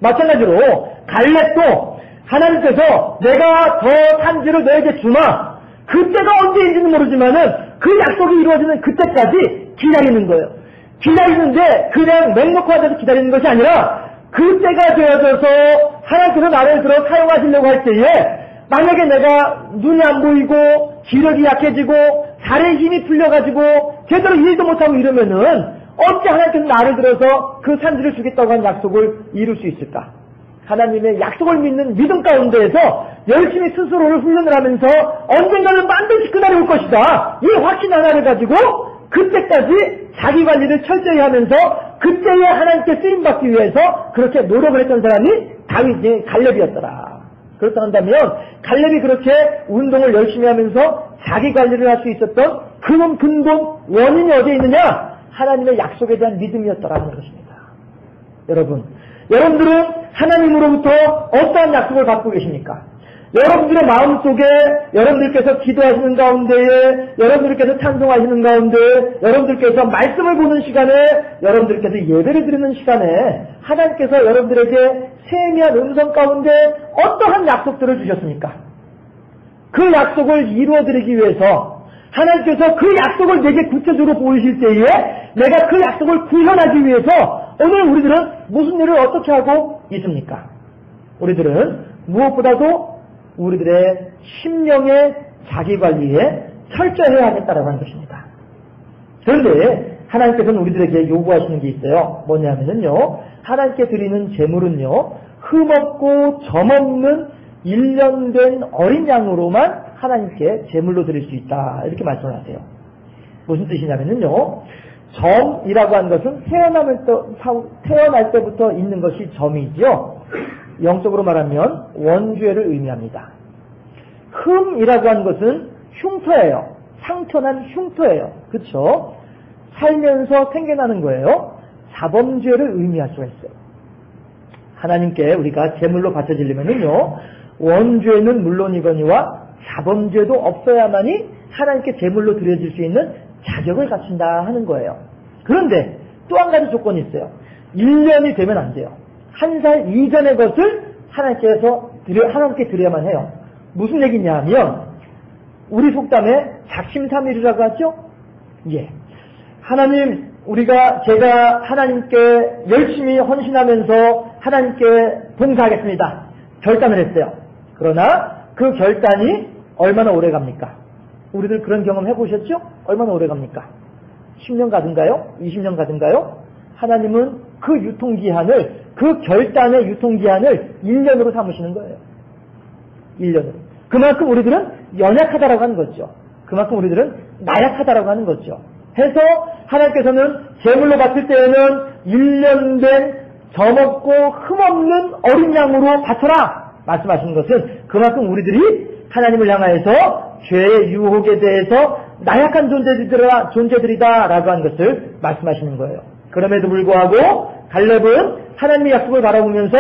마찬가지로 갈렙도 하나님께서 내가 저 산지를 너에게 주마. 그때가 언제인지는 모르지만은 그 약속이 이루어지는 그때까지 기다리는 거예요. 기다리는데 그냥 맹목화 돼서 기다리는 것이 아니라 그때가 되어져서 하나님께서 나를 들어 사용하시려고 할 때에 만약에 내가 눈이 안 보이고 기력이 약해지고 살의 힘이 풀려가지고 제대로 일도 못하고 이러면은 어찌 하나님께서 나를 들어서 그 산지를 주겠다고 한 약속을 이룰 수 있을까? 하나님의 약속을 믿는 믿음 가운데에서 열심히 스스로를 훈련을 하면서 언젠가는 반드시 그날이 올 것이다. 이 확신 하나를 가지고 그때까지 자기 관리를 철저히 하면서 그때에 하나님께 쓰임받기 위해서 그렇게 노력을 했던 사람이 갈렙이었더라. 그렇다 한다면 갈렙이 그렇게 운동을 열심히 하면서 자기 관리를 할 수 있었던 그 근본 원인이 어디에 있느냐? 하나님의 약속에 대한 믿음이었더라는 것입니다. 여러분들은 하나님으로부터 어떠한 약속을 받고 계십니까? 여러분들의 마음속에 여러분들께서 기도하시는 가운데에 여러분들께서 찬송하시는 가운데 여러분들께서 말씀을 보는 시간에 여러분들께서 예배를 드리는 시간에 하나님께서 여러분들에게 세미한 음성 가운데 어떠한 약속들을 주셨습니까? 그 약속을 이루어드리기 위해서 하나님께서 그 약속을 내게 구체적으로 보이실 때에 내가 그 약속을 구현하기 위해서 오늘 우리들은 무슨 일을 어떻게 하고 있습니까? 우리들은 무엇보다도 우리들의 심령의 자기관리에 철저해야 하겠다라고 하는 것입니다. 그런데 하나님께서는 우리들에게 요구하시는 게 있어요. 뭐냐면요, 하나님께 드리는 제물은요, 흠없고 점없는 1년 된 어린 양으로만 하나님께 제물로 드릴 수 있다. 이렇게 말씀을 하세요. 무슨 뜻이냐면요, 점이라고 하는 것은 태어날 때부터 있는 것이 점이죠. 영적으로 말하면 원죄를 의미합니다. 흠이라고 하는 것은 흉터예요. 상처난 흉터예요. 그렇죠? 살면서 생겨나는 거예요. 자범죄를 의미할 수가 있어요. 하나님께 우리가 제물로 바쳐지려면요, 원죄는 물론이거니와 자범죄도 없어야만이 하나님께 제물로 드려질 수 있는 자격을 갖춘다 하는 거예요. 그런데 또 한 가지 조건이 있어요. 1년이 되면 안 돼요. 1살 이전의 것을 하나님께 드려야만 해요. 무슨 얘기냐 하면 우리 속담에 작심삼일이라고 하죠? 예. 하나님, 제가 하나님께 열심히 헌신하면서 하나님께 봉사하겠습니다. 결단을 했어요. 그러나 그 결단이 얼마나 오래 갑니까? 우리들 그런 경험 해보셨죠? 얼마나 오래 갑니까? 10년 가든가요? 20년 가든가요? 하나님은 그 유통기한을, 그 결단의 유통기한을 1년으로 삼으시는 거예요. 1년으로. 그만큼 우리들은 연약하다라고 하는 거죠. 그만큼 우리들은 나약하다라고 하는 거죠. 해서 하나님께서는 제물로 바칠 때에는 1년 된 점없고 흠없는 어린 양으로 바쳐라 말씀하시는 것은 그만큼 우리들이 하나님을 향하여서 죄의 유혹에 대해서 나약한 존재들이다라고 하는 것을 말씀하시는 거예요. 그럼에도 불구하고 갈렙은 하나님의 약속을 바라보면서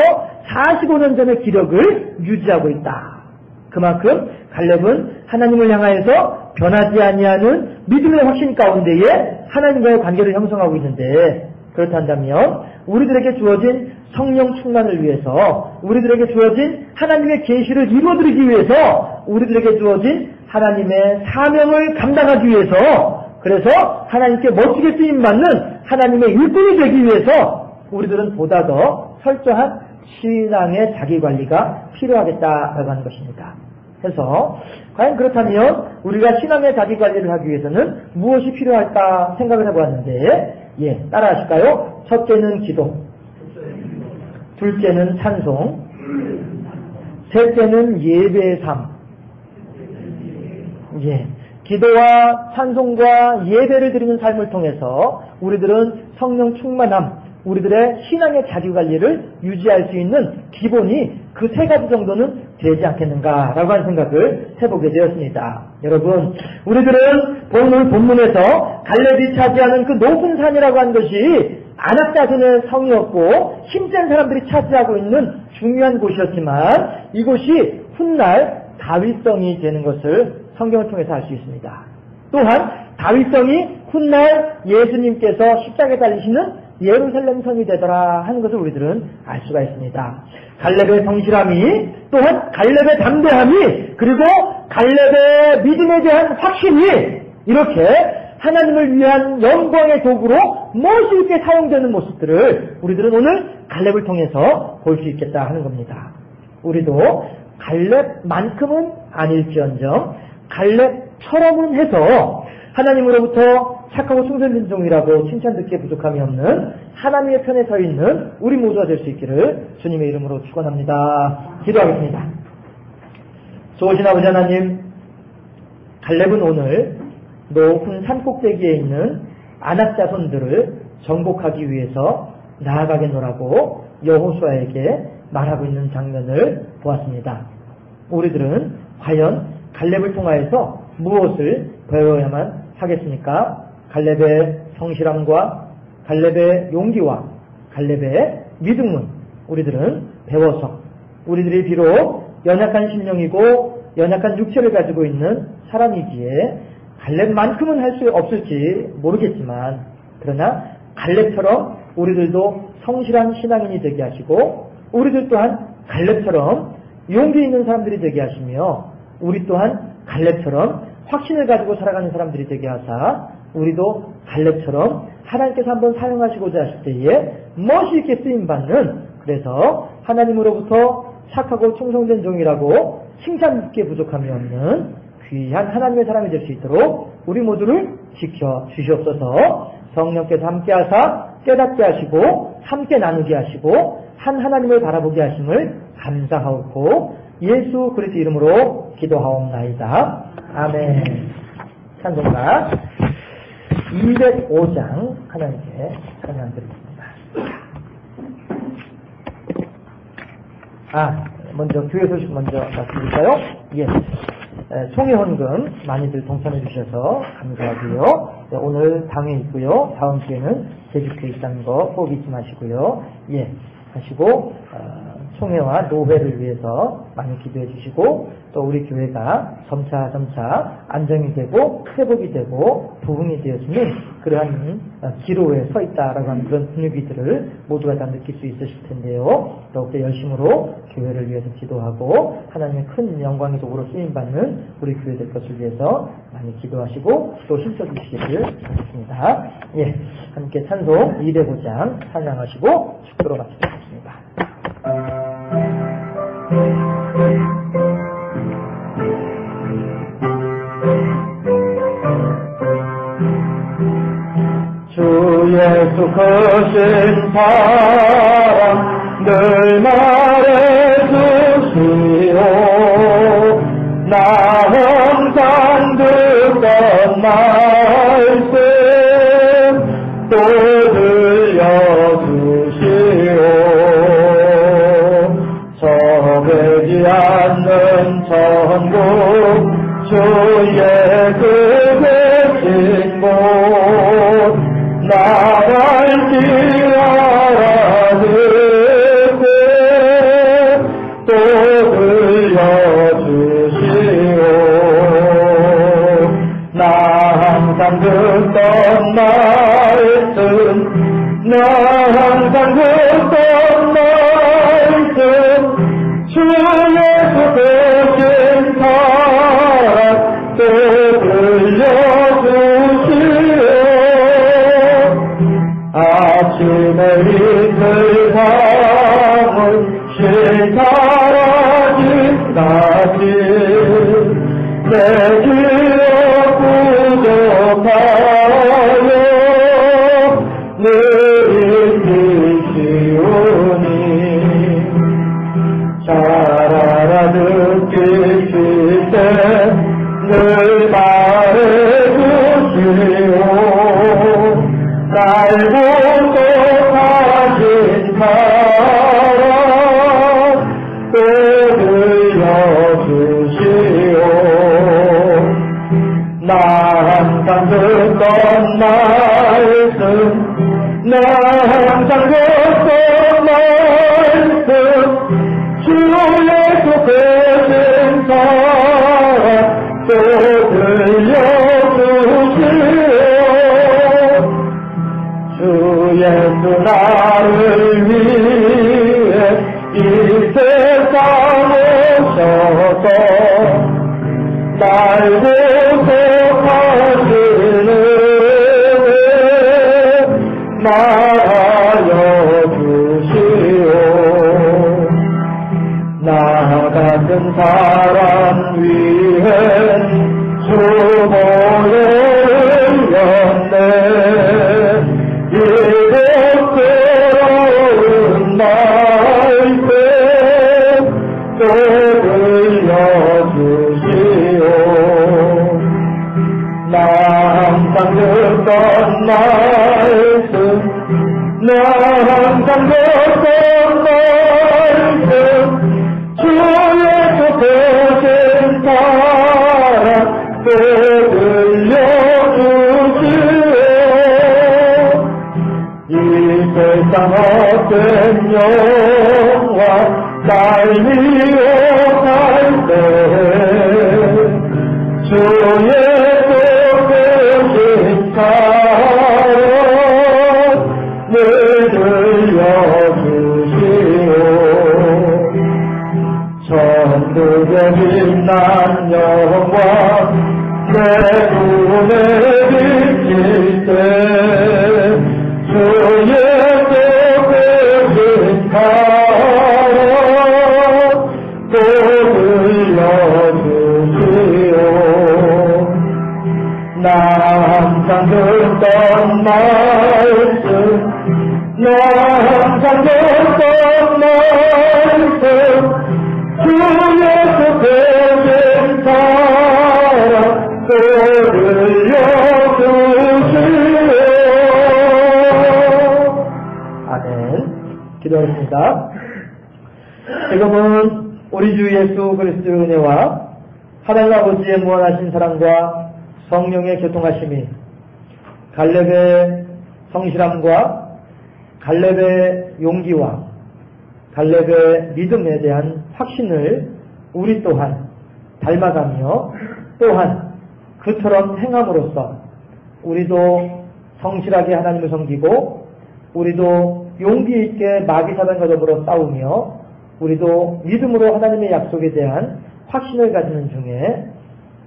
45년 전의 기력을 유지하고 있다. 그만큼 갈렙은 하나님을 향하여서 변하지 아니하는 믿음의 확신 가운데에 하나님과의 관계를 형성하고 있는데, 그렇다면 우리들에게 주어진 성령 충만을 위해서, 우리들에게 주어진 하나님의 계시를 이루어드리기 위해서, 우리들에게 주어진 하나님의 사명을 감당하기 위해서, 그래서 하나님께 멋지게 쓰임받는 하나님의 일꾼이 되기 위해서 우리들은 보다 더 철저한 신앙의 자기관리가 필요하겠다라고 하는 것입니다. 그래서 과연 그렇다면 우리가 신앙의 자기관리를 하기 위해서는 무엇이 필요할까 생각을 해보았는데, 따라하실까요? 첫째는 기도, 둘째는 찬송, 셋째는 예배의 삶. 기도와 찬송과 예배를 드리는 삶을 통해서 우리들은 성령 충만함, 우리들의 신앙의 자기관리를 유지할 수 있는 기본이 그 세 가지 정도는 되지 않겠는가라고 하는 생각을 해보게 되었습니다. 여러분, 우리들은 오늘 본문에서 갈렙이 차지하는 그 높은 산이라고 하는 것이 아낙 자손의 성이었고 힘센 사람들이 차지하고 있는 중요한 곳이었지만 이곳이 훗날 다윗성이 되는 것을 성경을 통해서 알 수 있습니다. 또한 다윗성이 훗날 예수님께서 십자가에 달리시는 예루살렘 성이 되더라 하는 것을 우리들은 알 수가 있습니다. 갈렙의 성실함이, 또한 갈렙의 담대함이, 그리고 갈렙의 믿음에 대한 확신이 이렇게 하나님을 위한 영광의 도구로 멋있게 있게 사용되는 모습들을 우리들은 오늘 갈렙을 통해서 볼 수 있겠다 하는 겁니다. 우리도 갈렙만큼은 아닐지언정 갈렙처럼은 해서 하나님으로부터 착하고 충성된 종이라고 칭찬 듣기에 부족함이 없는 하나님의 편에 서 있는 우리 모두가 될 수 있기를 주님의 이름으로 축원합니다. 기도하겠습니다. 좋으신 아버지 하나님, 갈렙은 오늘 높은 산꼭대기에 있는 아낙 자손들을 정복하기 위해서 나아가겠노라고 여호수아에게 말하고 있는 장면을 보았습니다. 우리들은 과연 갈렙을 통하여서 무엇을 배워야만 하겠습니까? 갈렙의 성실함과 갈렙의 용기와 갈렙의 믿음은 우리들은 배워서 우리들이 비록 연약한 심령이고 연약한 육체를 가지고 있는 사람이기에 갈렙만큼은 할 수 없을지 모르겠지만, 그러나 갈렙처럼 우리들도 성실한 신앙인이 되게 하시고 우리들 또한 갈렙처럼 용기 있는 사람들이 되게 하시며 우리 또한 갈렙처럼 확신을 가지고 살아가는 사람들이 되게 하사 우리도 갈렙처럼 하나님께서 한번 사용하시고자 하실 때에 멋있게 쓰임받는, 그래서 하나님으로부터 착하고 충성된 종이라고 칭찬받기에 부족함이 없는 귀한 하나님의 사람이 될 수 있도록 우리 모두를 지켜 주시옵소서. 성령께서 함께 하사 깨닫게 하시고 함께 나누게 하시고 한 하나님을 바라보게 하심을 감사하옵고 예수 그리스도 이름으로 기도하옵나이다. 아멘. 찬송가 205장 하나님께 찬양드리겠습니다. 먼저 교회 소식 먼저 말씀드릴까요? 총회헌금 많이들 동참해 주셔서 감사하고요. 오늘 당회 있고요. 다음 주에는 제주교회 있다는 거 꼭 잊지 마시고요. 하시고 총회와 노회를 위해서 많이 기도해 주시고, 또 우리 교회가 점차 안정이 되고 회복이 되고 부흥이 되었으면 그러한 기로에 서 있다라고 하는 그런 분위기들을 모두가 다 느낄 수 있으실 텐데요. 더욱더 열심으로 교회를 위해서 기도하고 하나님의 큰 영광의 도구로 쓰임받는 우리 교회 될 것을 위해서 많이 기도하시고 또 힘써주시기를 바라겠습니다. 함께 찬송 205장 찬양하시고 축도로 마치도록 하겠습니다. 주의 예수 크신 사랑 늘 말해주시오. 나 항상 듣던 말씀 또 들려주시오. 서되지 않는 천국 주의 그 계신 곳 나갈지 알아듣게 또 들려주시오. 나 항상 듣던 말씀 나 항상 듣던 말씀 주 예수 되신 사랑 또 들려주시오. 아침에 이틀 밤을 실사라진다지 내 기억 부족하여 늘 힘드시오니 잘 알아듣기실 때 늘 말해주시오. 날 보고하신 사랑 또 들려주시오. 나 항상 듣던 말씀 나 항상 듣던 말씀 주 예수 되신 사랑 또 들려주시오. 주 예수 나를 위해 이 세상 오셔서 날 구속하시는 말하여 주시오. 나 같은 사람 위해 주 보혈을 였네. 이곳 새로운 말씀 또 들려주시오. 나 항상 듣던 말씀 나 항상 듣던 말씀 주 예수 되신 사랑 또 들려주시오. 이 세상 헛된 영화 날 미워할 때 주 예수 되신 사랑 늘 들려주시오. 천국의 빛난 영광 내 눈에 비칠 때 주 예수 되신 사랑 또 들려주시오. 나 항상 듣던 말씀 나 항상 듣던 말씀 주 예수 되신 사랑 또 들려주시오. 아멘. 기도하겠습니다. 지금은 우리 주 예수 그리스도의 은혜와 하나님 아버지의 무한하신 사랑과 성령의 교통하심이 갈렙의 성실함과 갈렙의 용기와 갈렙의 믿음에 대한 확신을 우리 또한 닮아가며 또한 그처럼 행함으로써 우리도 성실하게 하나님을 섬기고 우리도 용기 있게 마귀사단과 더불어 싸우며 우리도 믿음으로 하나님의 약속에 대한 확신을 가지는 중에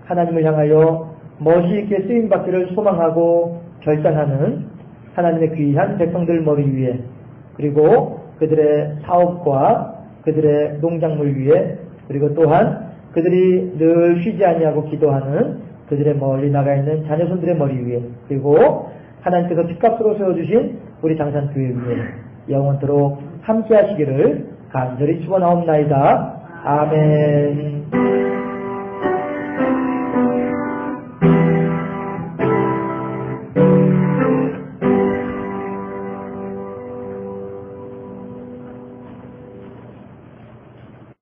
하나님을 향하여 멋있게 쓰임받기를 소망하고 결단하는 하나님의 귀한 백성들 머리 위에 그리고 그들의 사업과 그들의 농작물 위에 그리고 또한 그들이 늘 쉬지 아니하고 기도하는 그들의 멀리 나가 있는 자녀손들의 머리 위에 그리고 하나님께서 핏값으로 세워주신 우리 당산교회 위에 영원토록 함께 하시기를 간절히 축원하옵나이다. 아멘.